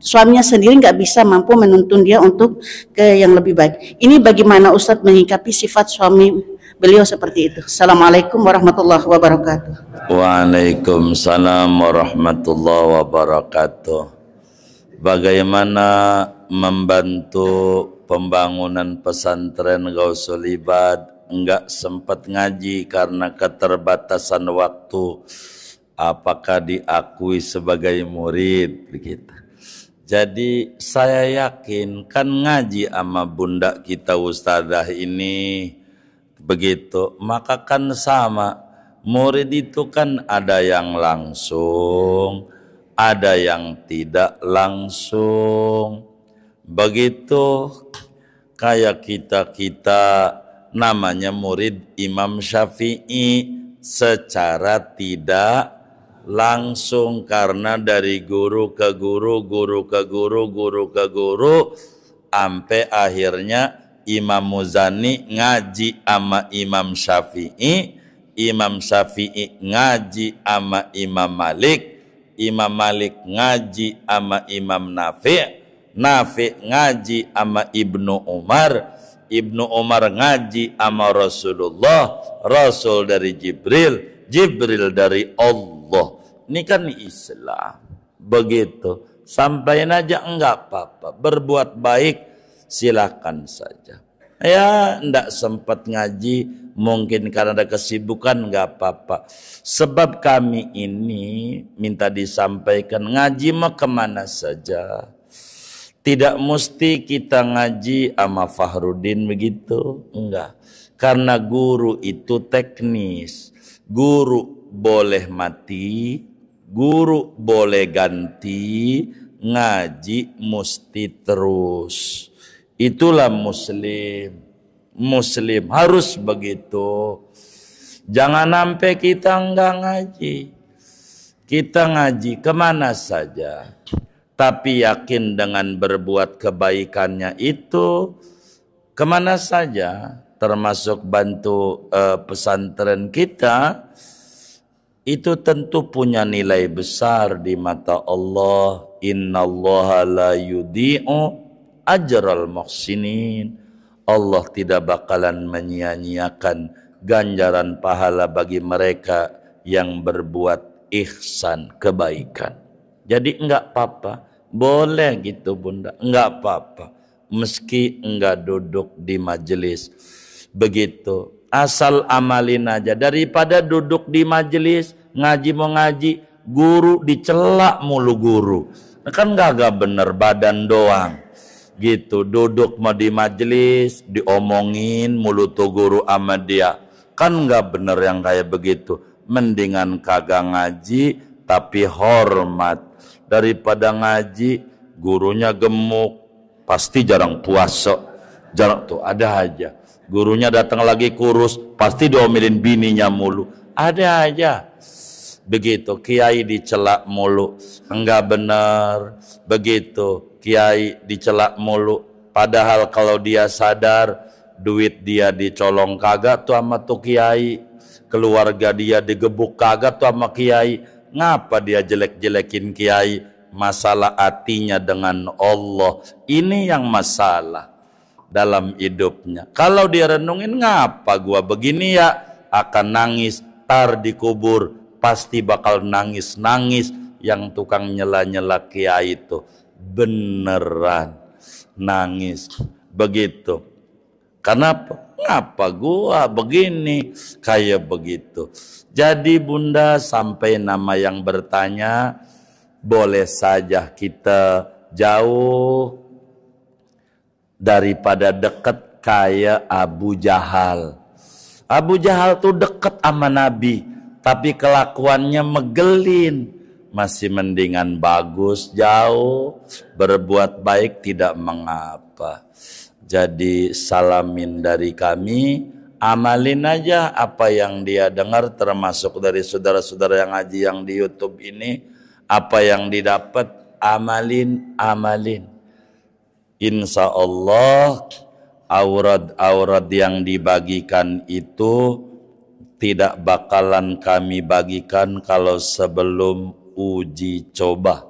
suaminya sendiri nggak bisa mampu menuntun dia untuk ke yang lebih baik. Ini bagaimana Ustadz menyikapi sifat suami beliau seperti itu? Assalamualaikum warahmatullahi wabarakatuh. Waalaikumsalam warahmatullahi wabarakatuh. Bagaimana membantu pembangunan pesantren Gausul Ibad, enggak sempat ngaji karena keterbatasan waktu, apakah diakui sebagai murid begitu. Jadi saya yakin kan ngaji sama bunda kita ustadzah ini begitu, maka kan sama. Murid itu kan ada yang langsung, ada yang tidak langsung. Begitu kayak kita namanya murid Imam Syafi'i secara tidak langsung, karena dari guru ke guru, guru ke guru, guru ke guru, sampai akhirnya Imam Muzani ngaji sama Imam Syafi'i, Imam Syafi'i ngaji sama Imam Malik, Imam Malik ngaji sama Imam Nafi', Nafi' ngaji sama Ibnu Umar, Ibnu Umar ngaji sama Rasulullah, Rasul dari Jibril, Jibril dari Allah. Ini kan Islam. Begitu. Sampaikan aja enggak apa-apa. Berbuat baik silakan saja. Ya, enggak sempat ngaji, mungkin karena ada kesibukan, enggak apa-apa. Sebab kami ini minta disampaikan, ngaji mah kemana saja. Tidak mesti kita ngaji sama Fahrudin begitu, enggak. Karena guru itu teknis. Guru boleh mati, guru boleh ganti, ngaji mesti terus. Itulah muslim. Muslim harus begitu. Jangan sampai kita enggak ngaji. Kita ngaji kemana saja, tapi yakin dengan berbuat kebaikannya itu kemana saja, termasuk bantu pesantren kita, itu tentu punya nilai besar di mata Allah. Innallaha la yudhi'u ajral muhsinin. Allah tidak bakalan menyia-nyiakan ganjaran pahala bagi mereka yang berbuat ihsan, kebaikan. Jadi enggak apa-apa, boleh gitu Bunda, enggak apa-apa. Meski enggak duduk di majelis. Begitu, asal amalin aja. Daripada duduk di majelis, ngaji mau ngaji, guru dicela mulu guru. Kan enggak bener, badan doang. Gitu, duduk mau di majelis, diomongin mulu tuh guru sama dia. Kan enggak bener yang kayak begitu. Mendingan kagak ngaji, tapi hormat. Daripada ngaji, gurunya gemuk, pasti jarang puasa. Jarang tuh, ada aja. Gurunya datang lagi kurus, pasti diomelin bininya mulu. Ada aja. Begitu, kiai dicela mulu. Enggak bener. Begitu. Kiai dicelak mulu, padahal kalau dia sadar duit dia dicolong kagak tuh sama tuh kiai, keluarga dia digebuk kagak tuh sama kiai. Ngapa dia jelek-jelekin kiai? Masalah hatinya dengan Allah, ini yang masalah dalam hidupnya. Kalau dia renungin, ngapa gua begini ya, akan nangis, tar dikubur pasti bakal nangis-nangis. Yang tukang nyela-nyela kiai itu beneran nangis begitu. Kenapa? Ngapa gua begini kayak begitu? Jadi Bunda, sampai nama yang bertanya, boleh saja kita jauh daripada dekat kayak Abu Jahal. Abu Jahal tuh deket sama Nabi, tapi kelakuannya megelin. Masih mendingan bagus jauh, berbuat baik tidak mengapa. Jadi salamin dari kami, amalin aja apa yang dia dengar, termasuk dari saudara-saudara yang ngaji yang di YouTube ini. Apa yang didapat, amalin. Insya Allah aurat-aurat yang dibagikan itu tidak bakalan kami bagikan kalau sebelum uji coba.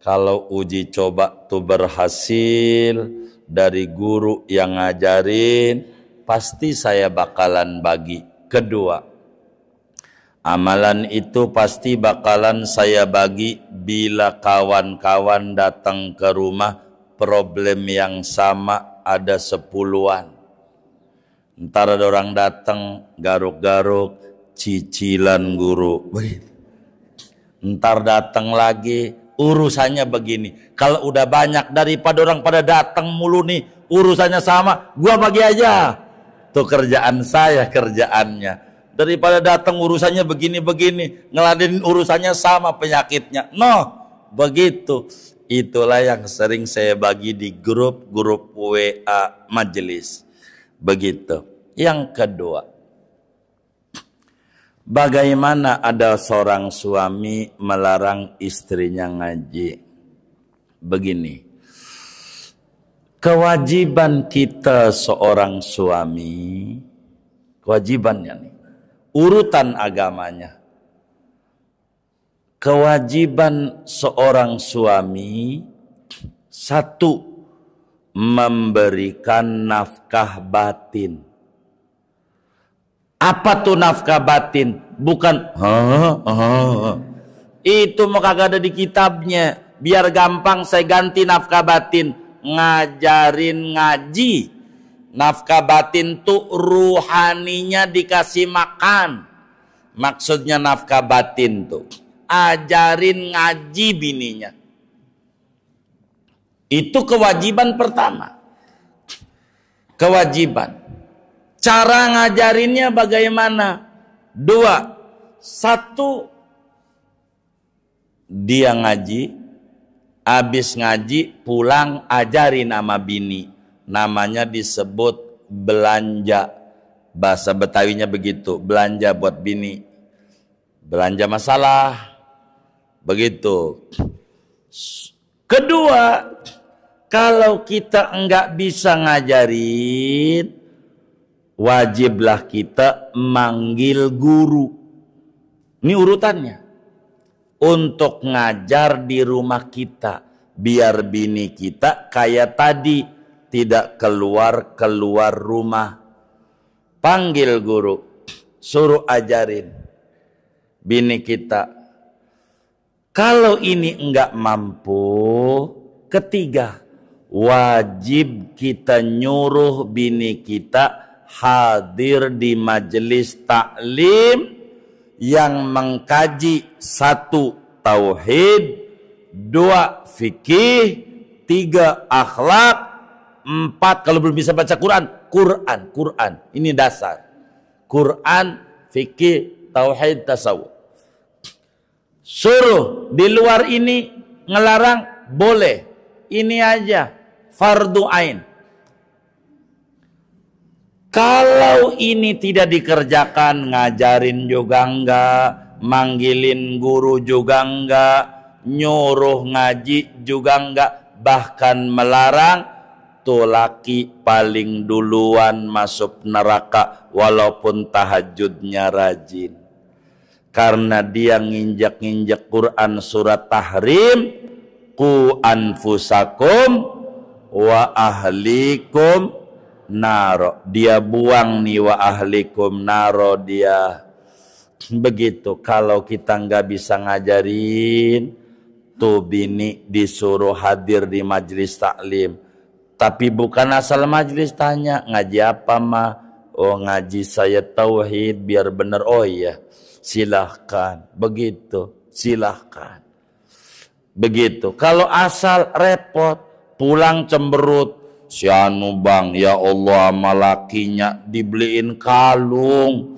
Kalau uji coba tuh berhasil dari guru yang ngajarin, pasti saya bakalan bagi. Kedua, amalan itu pasti bakalan saya bagi bila kawan-kawan datang ke rumah problem yang sama, ada 10-an. Ntar ada orang datang garuk-garuk cicilan guru. Ntar datang lagi urusannya begini. Kalau udah banyak, daripada orang pada datang mulu nih urusannya sama, gua bagi aja. Tuh kerjaan saya, kerjaannya. Daripada datang urusannya begini-begini, ngeladenin urusannya sama penyakitnya. Begitu. Itulah yang sering saya bagi di grup-grup WA majelis. Begitu. Yang kedua, bagaimana ada seorang suami melarang istrinya ngaji? Begini, kewajiban kita seorang suami, kewajibannya nih, urutan agamanya. Kewajiban seorang suami, satu, memberikan nafkah batin. Apa tuh nafkah batin? Bukan itu mau kagak ada di kitabnya. Biar gampang saya ganti nafkah batin, ngajarin ngaji. Nafkah batin tuh ruhaninya dikasih makan. Maksudnya nafkah batin tuh ajarin ngaji bininya. Itu kewajiban pertama. Kewajiban. Cara ngajarinnya bagaimana? 2. 1, dia ngaji, habis ngaji pulang ajarin sama bini. Namanya disebut belanja. Bahasa Betawinya begitu, belanja buat bini. Belanja masalah. Begitu. Kedua, kalau kita enggak bisa ngajarin, wajiblah kita manggil guru. Ini urutannya. Untuk ngajar di rumah kita, biar bini kita kayak tadi, tidak keluar rumah. Panggil guru, suruh ajarin bini kita. Kalau ini enggak mampu, ketiga, wajib kita nyuruh bini kita hadir di majelis taklim yang mengkaji 1 tauhid, 2 fikih, 3 akhlak, 4 kalau belum bisa baca Quran. Ini dasar. Quran, fikih, tauhid, tasawuf. Suruh di luar ini ngelarang boleh. Ini aja fardu ain. Kalau ini tidak dikerjakan, ngajarin juga enggak, manggilin guru juga enggak, nyuruh ngaji juga enggak, bahkan melarang, tuh laki paling duluan masuk neraka walaupun tahajudnya rajin. Karena dia nginjak-nginjak Quran surat Tahrim, qu anfusakum wa ahlikum naro. Dia buang nih wa ahlikum naro dia. Begitu. Kalau kita nggak bisa ngajarin, tuh bini disuruh hadir di majelis taklim. Tapi bukan asal majelis tanya, ngaji apa mah? Oh ngaji saya tauhid biar bener. Oh iya, silahkan. Begitu, silahkan. Begitu. Kalau asal repot, pulang cemberut. Si anu bang, ya Allah sama lakinya dibeliin kalung.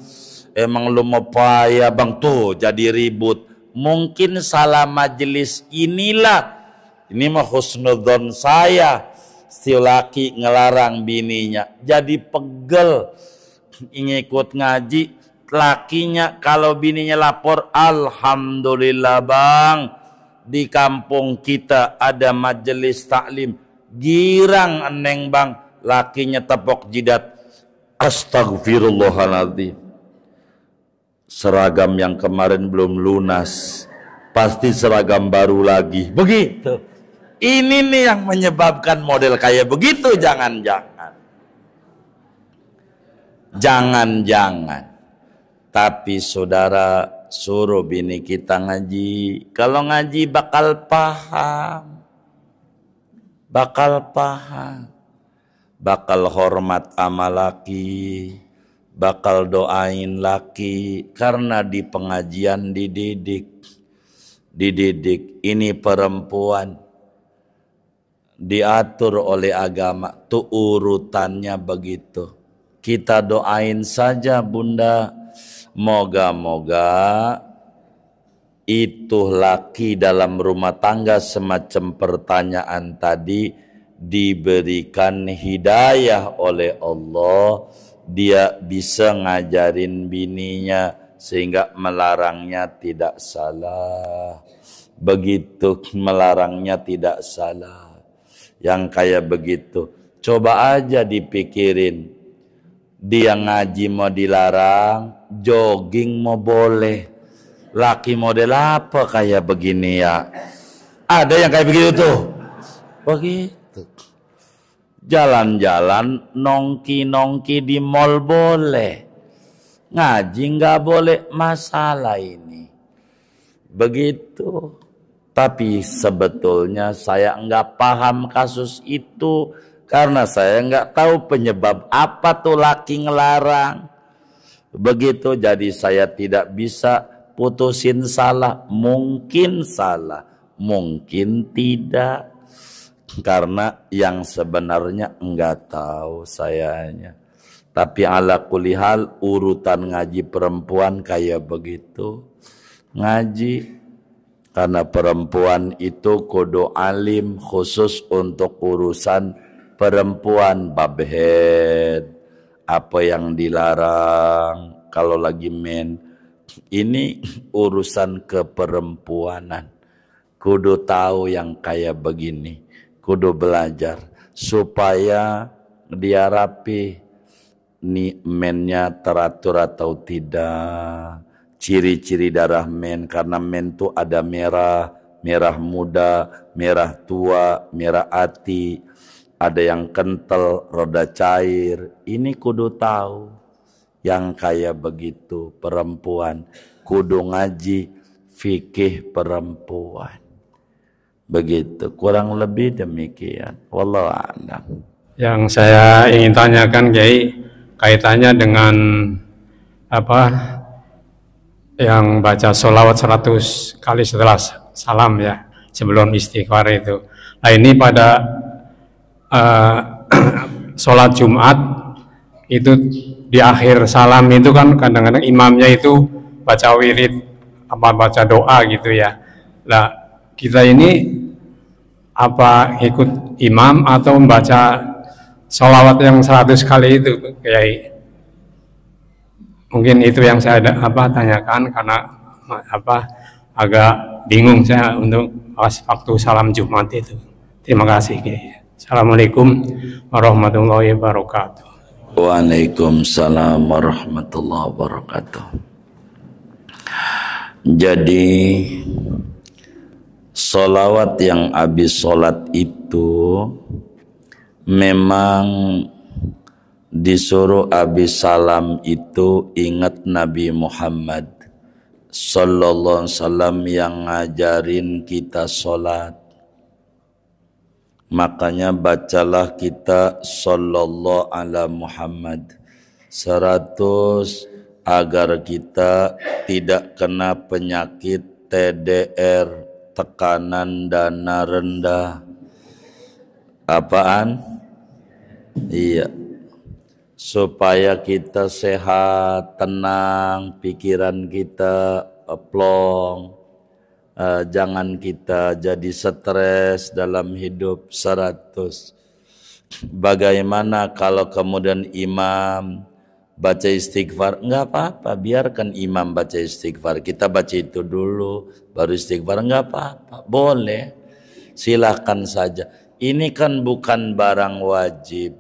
Emang lu mau payah bang, tuh jadi ribut. Mungkin salah majelis inilah. Ini mah husnudzon saya. Si laki ngelarang bininya. Jadi pegel. Ngikut ngaji. Lakinya kalau bininya lapor, alhamdulillah bang. Di kampung kita ada majelis taklim. Girang eneng bang, lakinya tepok jidat. Astagfirullahaladzim. Seragam yang kemarin belum lunas, pasti seragam baru lagi. Begitu. Ini nih yang menyebabkan model kayak begitu. Jangan-jangan. Tapi saudara, suruh bini kita ngaji. Kalau ngaji bakal paham. Bakal hormat sama laki, bakal doain laki, karena di pengajian dididik. Ini perempuan diatur oleh agama, tuh urutannya begitu. Kita doain saja bunda, moga-moga itu laki dalam rumah tangga semacam pertanyaan tadi diberikan hidayah oleh Allah, dia bisa ngajarin bininya sehingga melarangnya tidak salah. Begitu, melarangnya tidak salah. Yang kayak begitu, coba aja dipikirin. Dia ngaji mau dilarang, jogging mau boleh. Laki model apa kayak begini ya? Ada yang kayak begitu tuh. Begitu. Jalan-jalan nongki-nongki di mall boleh. Ngaji nggak boleh, masalah ini. Begitu. Tapi sebetulnya saya nggak paham kasus itu. Karena saya nggak tahu penyebab apa tuh laki ngelarang. Begitu, jadi saya tidak bisa putusin salah, mungkin tidak. karena yang sebenarnya enggak tahu sayanya. Tapi ala kulihal urutan ngaji perempuan kayak begitu. Ngaji karena perempuan itu kudu alim khusus untuk urusan perempuan, babhead, apa yang dilarang kalau lagi men. Ini urusan keperempuanan. Kudu tahu yang kayak begini. Kudu belajar supaya dia rapi. Nih mennya teratur atau tidak, ciri-ciri darah men, karena men tuh ada merah, merah muda, merah tua, merah ati, ada yang kental, roda cair. Ini kudu tahu yang kayak begitu. Perempuan kudu ngaji fikih perempuan, begitu kurang lebih demikian. Wallahu a'lam. Yang saya ingin tanyakan Kiai, kaitannya dengan apa yang baca sholawat 100 kali setelah salam ya, sebelum istighfar itu. Nah ini pada sholat Jumat itu di akhir salam itu kan kadang-kadang imamnya itu baca wirid apa baca doa gitu ya. Nah kita ini apa ikut imam atau membaca sholawat yang 100 kali itu Kiai? Mungkin itu yang saya tanyakan karena agak bingung saya untuk waktu salam Jumat itu. Terima kasih Kiai. Assalamualaikum warahmatullahi wabarakatuh. Waalaikumsalam warahmatullahi wabarakatuh. Jadi sholawat yang habis sholat itu memang disuruh habis salam itu ingat Nabi Muhammad sallallahu alaihi wasallam yang ngajarin kita sholat. Makanya bacalah kita sallallahu ala Muhammad 100 agar kita tidak kena penyakit TDR, tekanan darah rendah. Apaan? Iya, supaya kita sehat, tenang, pikiran kita plong, jangan kita jadi stres dalam hidup 100. Bagaimana kalau kemudian imam baca istighfar? Enggak apa-apa, biarkan imam baca istighfar, kita baca itu dulu baru istighfar, enggak apa-apa, boleh, silakan saja. Ini kan bukan barang wajib,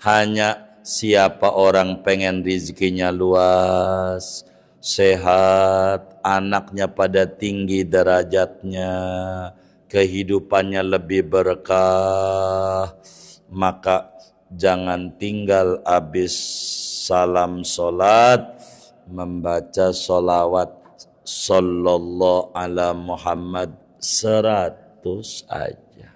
hanya siapa orang pengen rezekinya luas, sehat, anaknya pada tinggi derajatnya, kehidupannya lebih berkah, maka jangan tinggal habis salam sholat membaca sholawat sallallahu ala Muhammad 100 aja.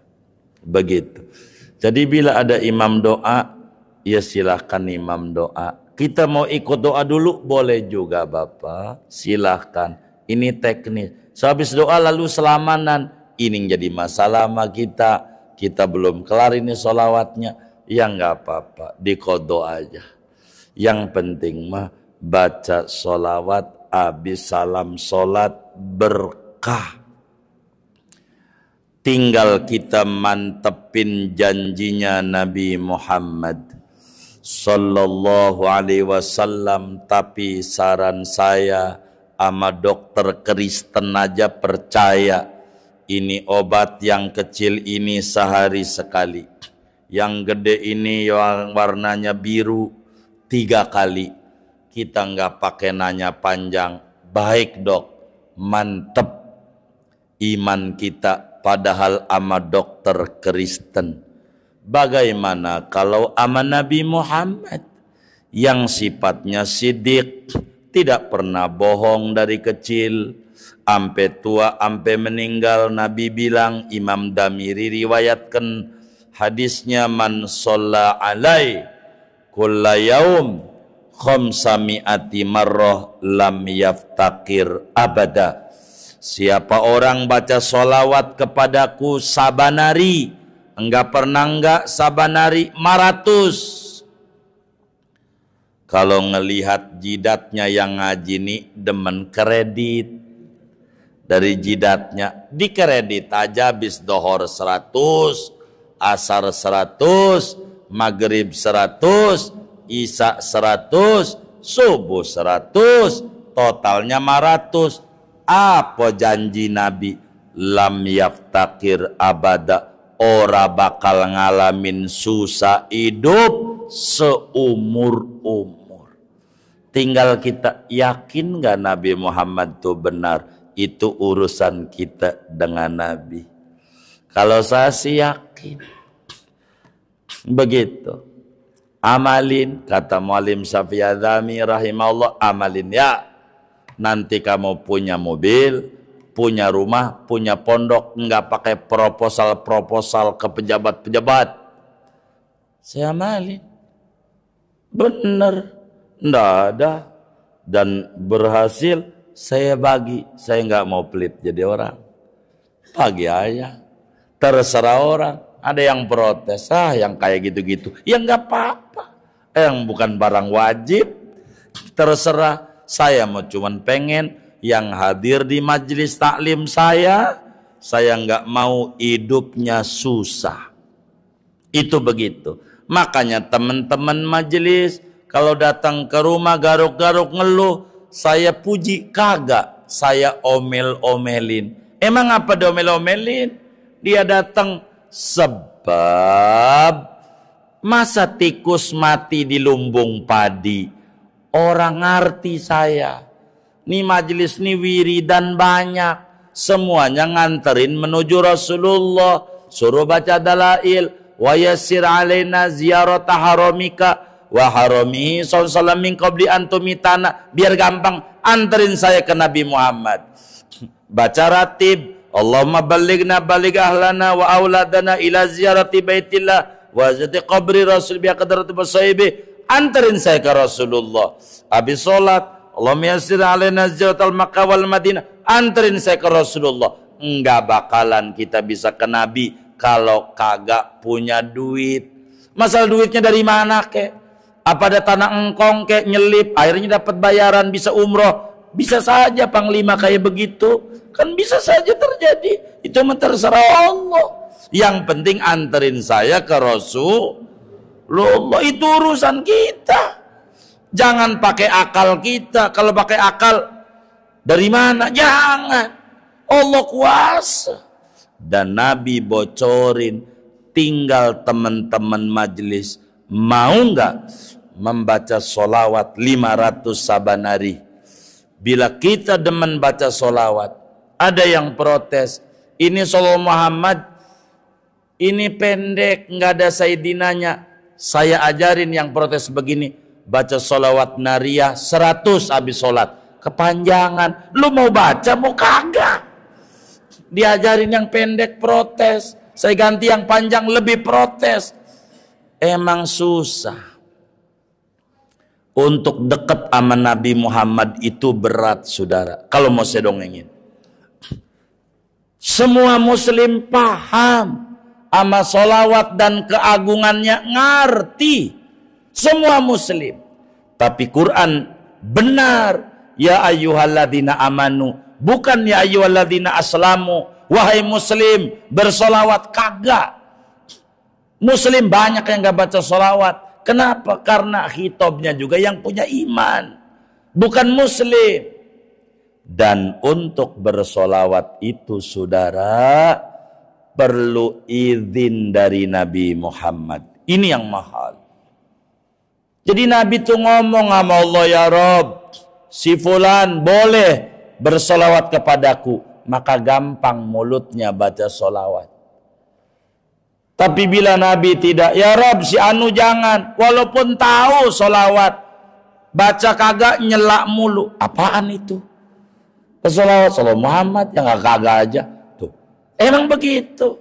Begitu. Jadi bila ada imam doa, ya silahkan imam doa. Kita mau ikut doa dulu, boleh juga Bapak, silahkan. Ini teknis. Sehabis doa lalu selamanan, ini jadi masalah sama kita. Kita belum kelar ini sholawatnya, ya nggak apa-apa, diqodho aja. Yang penting mah baca sholawat habis salam sholat berkah. Tinggal kita mantepin janjinya Nabi Muhammad sallallahu alaihi wasallam. Tapi saran saya sama dokter Kristen aja percaya, ini obat yang kecil ini sehari sekali, yang gede ini yang warnanya biru 3 kali. Kita nggak pakai nanya panjang, baik dok, mantep iman kita. Padahal ama dokter Kristen. Bagaimana kalau ama Nabi Muhammad yang sifatnya siddiq, tidak pernah bohong dari kecil sampai tua, sampai meninggal. Nabi bilang, Imam Damiri riwayatkan hadisnya, man sholla alai kulla yaum khamsami'ati marrah lam yaftakir abada. Siapa orang baca sholawat kepadaku sabanari enggak pernah enggak sabanari 500. Kalau ngelihat jidatnya yang ngaji nih demen kredit. Dari jidatnya dikredit aja habis dohor 100, asar 100, maghrib 100, isya 100, subuh 100, totalnya 500. Apa janji Nabi? Lam yaftakir abada, ora bakal ngalamin susah hidup seumur-umur. Tinggal kita yakin gak Nabi Muhammad itu benar? Itu urusan kita dengan Nabi. Kalau saya sih yakin. Begitu. Amalin, kata Muallim Syafi'i Adzami rahimahullah, amalin ya. Nanti kamu punya mobil, punya rumah, punya pondok, enggak pakai proposal ke pejabat-pejabat. Saya amalin. Bener. Enggak ada. Dan berhasil. Saya bagi, saya nggak mau pelit jadi orang. Bagi aja. Terserah orang. Ada yang protes, yang kayak gitu-gitu. Ya nggak apa-apa. Yang bukan barang wajib. Terserah. Saya mau cuman pengen yang hadir di majelis taklim saya nggak mau hidupnya susah. Itu begitu. Makanya teman-teman majelis kalau datang ke rumah garuk-garuk ngeluh, saya puji kagak, saya omel-omelin. Emang apa diomel-omelin? Dia datang sebab masa tikus mati di lumbung padi. Orang ngerti saya. Nih majelis nih wiridan banyak. Semuanya nganterin menuju Rasulullah. Suruh baca dalail. Wa yassir alaina ziyarata haramika wa haramihi sallallahu min qabli antumitana. Biar gampang, anterin saya ke Nabi Muhammad. Baca ratib, Allahumma ballighna balligh ahlana wa auladana ila ziyarati baitillah wa zati qabri rasul bi qadrati basaibi. Anterin saya ke Rasulullah. Habis salat, Allahumma yassir alaina ziyaratal Makkah wal Madinah. Anterin saya ke Rasulullah. Enggak bakalan kita bisa ke Nabi kalau kagak punya duit. Masalah duitnya dari mana kek? Apa ada tanah engkong kayak nyelip, akhirnya dapat bayaran bisa umroh. Bisa saja Panglima kayak begitu. Kan bisa saja terjadi. Itu terserah Allah. Yang penting anterin saya ke Rasulullah. Itu urusan kita. Jangan pakai akal kita. Kalau pakai akal, dari mana? Jangan. Allah kuasa. Dan Nabi bocorin, tinggal teman-teman majelis mau nggak membaca solawat 500 saban hari. Bila kita demen baca solawat, ada yang protes, ini solawat Muhammad ini pendek, nggak ada sayyidinanya. Saya ajarin yang protes begini, baca solawat nariyah 100 habis sholat, kepanjangan. Lu mau baca mau kagak? Diajarin yang pendek protes, saya ganti yang panjang lebih protes. Emang susah. Untuk dekat sama Nabi Muhammad itu berat, saudara. Kalau mau saya dongengin, semua muslim paham sama solawat dan keagungannya, ngerti semua muslim. Tapi Quran benar, ya ayyuhalladzina amanu, bukan ya ayyuhalladzina aslamu. Wahai muslim, bersolawat kagak. Muslim banyak yang gak baca solawat. Kenapa? Karena hitobnya juga yang punya iman, bukan muslim. Dan untuk bersolawat itu, saudara, perlu izin dari Nabi Muhammad. Ini yang mahal. Jadi Nabi tuh ngomong sama Allah, ya Rob, si fulan boleh bersolawat kepadaku. Maka gampang mulutnya baca solawat. Tapi bila Nabi tidak, ya Rob si anu jangan, walaupun tahu solawat, baca kagak nyelak mulu. Apaan itu? Solawat Muhammad yang kagak aja. Tuh, emang begitu.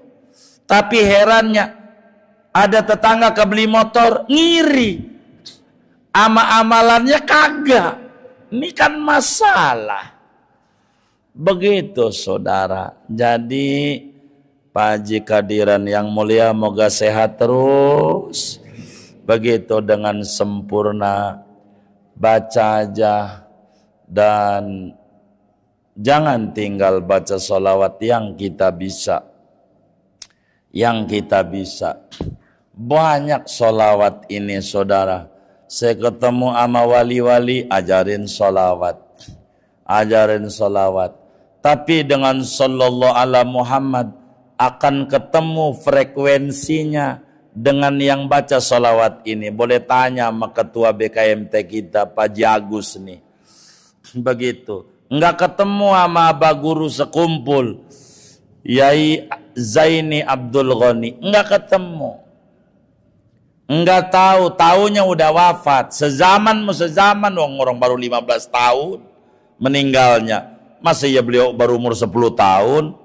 Tapi herannya, ada tetangga kebeli motor ngiri, amalannya kagak. Ini kan masalah. Begitu saudara. Jadi Pak Haji Kadiran yang mulia, moga sehat terus. Begitu dengan sempurna, baca aja dan jangan tinggal baca sholawat yang kita bisa. Yang kita bisa. Banyak sholawat ini saudara. Saya ketemu sama wali-wali, ajarin sholawat. Ajarin sholawat. Tapi dengan sallallahu ala Muhammad akan ketemu frekuensinya dengan yang baca sholawat ini. Boleh tanya sama ketua BKMT kita Pak Jagus nih. Begitu. Enggak ketemu sama Abah Guru sekumpul Yai Zaini Abdul Ghani, enggak ketemu. Enggak tahu, taunya udah wafat. Sezaman orang baru 15 tahun meninggalnya. Masa ya beliau baru umur 10 tahun?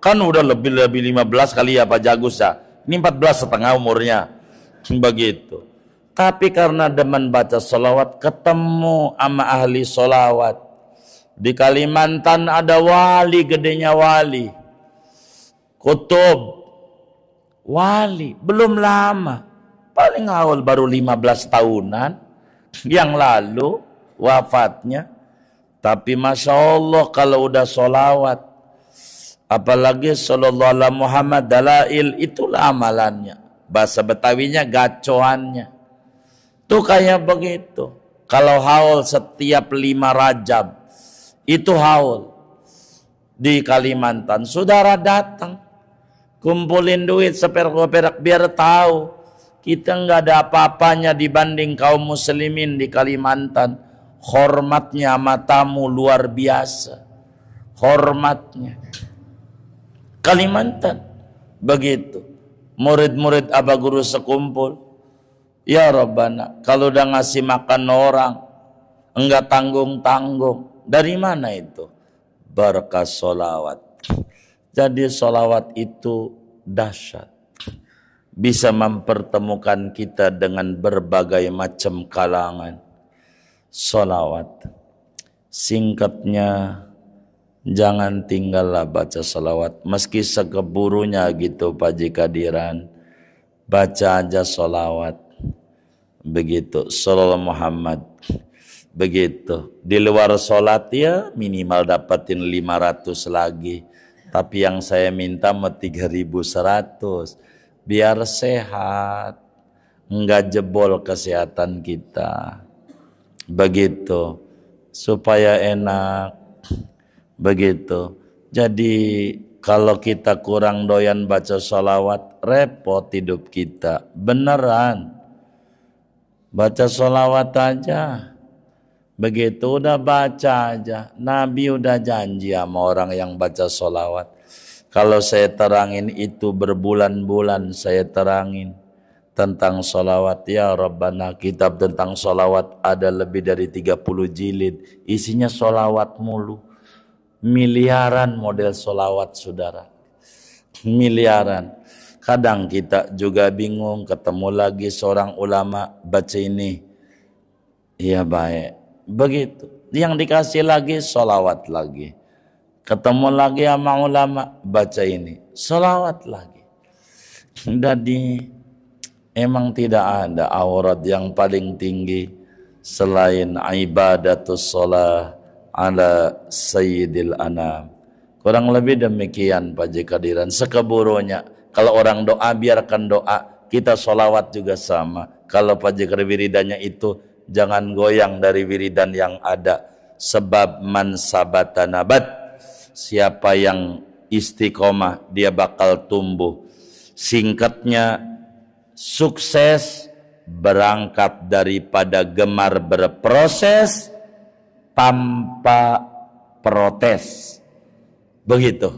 Kan udah lebih 15 kali ya Pak Jagus ya. Ini 14 setengah umurnya. Begitu. Tapi karena demen baca sholawat, ketemu sama ahli sholawat. Di Kalimantan ada wali, gedenya wali. Kutub. Wali. Belum lama. Paling awal baru 15 tahunan. Yang lalu wafatnya. Tapi Masya Allah kalau udah sholawat. Apalagi sallallahu ala Muhammad dalail, itulah amalannya. Bahasa Betawinya gacoannya. Tuh kayak begitu. Kalau haul setiap 5 Rajab, itu haul di Kalimantan. Saudara datang, kumpulin duit seperak-perak biar tahu kita nggak ada apa-apanya dibanding kaum muslimin di Kalimantan. Hormatnya sama tamu luar biasa. Hormatnya. Kalimantan begitu. Murid-murid Abah Guru sekumpul. Ya Rabbana, kalau udah ngasih makan orang enggak tanggung-tanggung. Dari mana itu? Berkah sholawat. Jadi sholawat itu dahsyat. Bisa mempertemukan kita dengan berbagai macam kalangan. Sholawat. Singkatnya, jangan tinggallah baca sholawat. Meski sekeburunya gitu Pak Haji Kadiran. Baca aja sholawat. Begitu. Sallallahu Muhammad. Begitu. Di luar sholat ya minimal dapatin 500 lagi. Tapi yang saya minta mau 3.100. Biar sehat. Enggak jebol kesehatan kita. Begitu. Supaya enak. Begitu. Jadi kalau kita kurang doyan baca sholawat, repot hidup kita. Beneran. Baca sholawat aja. Begitu udah baca aja. Nabi udah janji sama orang yang baca sholawat. Kalau saya terangin itu berbulan-bulan saya terangin tentang sholawat. Ya Rabbana, kitab tentang sholawat ada lebih dari 30 jilid. Isinya sholawat mulu. Miliaran model sholawat saudara. Miliaran. Kadang kita juga bingung, ketemu lagi seorang ulama baca ini. Iya baik. Begitu. Yang dikasih lagi sholawat lagi. Ketemu lagi sama ulama baca ini. Sholawat lagi. Jadi emang tidak ada aurat yang paling tinggi selain ibadatus sholah ala sayyidil anam. Kurang lebih demikian Pak Haji Kadiran. Sekeburunya. Kalau orang doa biarkan doa. Kita sholawat juga sama. Kalau Pak Haji Kadiran wiridannya itu jangan goyang dari wiridan yang ada. Sebab man sabata nabat. Siapa yang istiqomah dia bakal tumbuh. Singkatnya, sukses berangkat daripada gemar berproses tanpa protes. Begitu.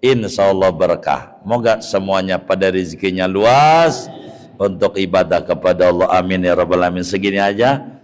Insya Allah berkah. Moga semuanya pada rezekinya luas untuk ibadah kepada Allah. Amin ya rabbal alamin. Segini aja.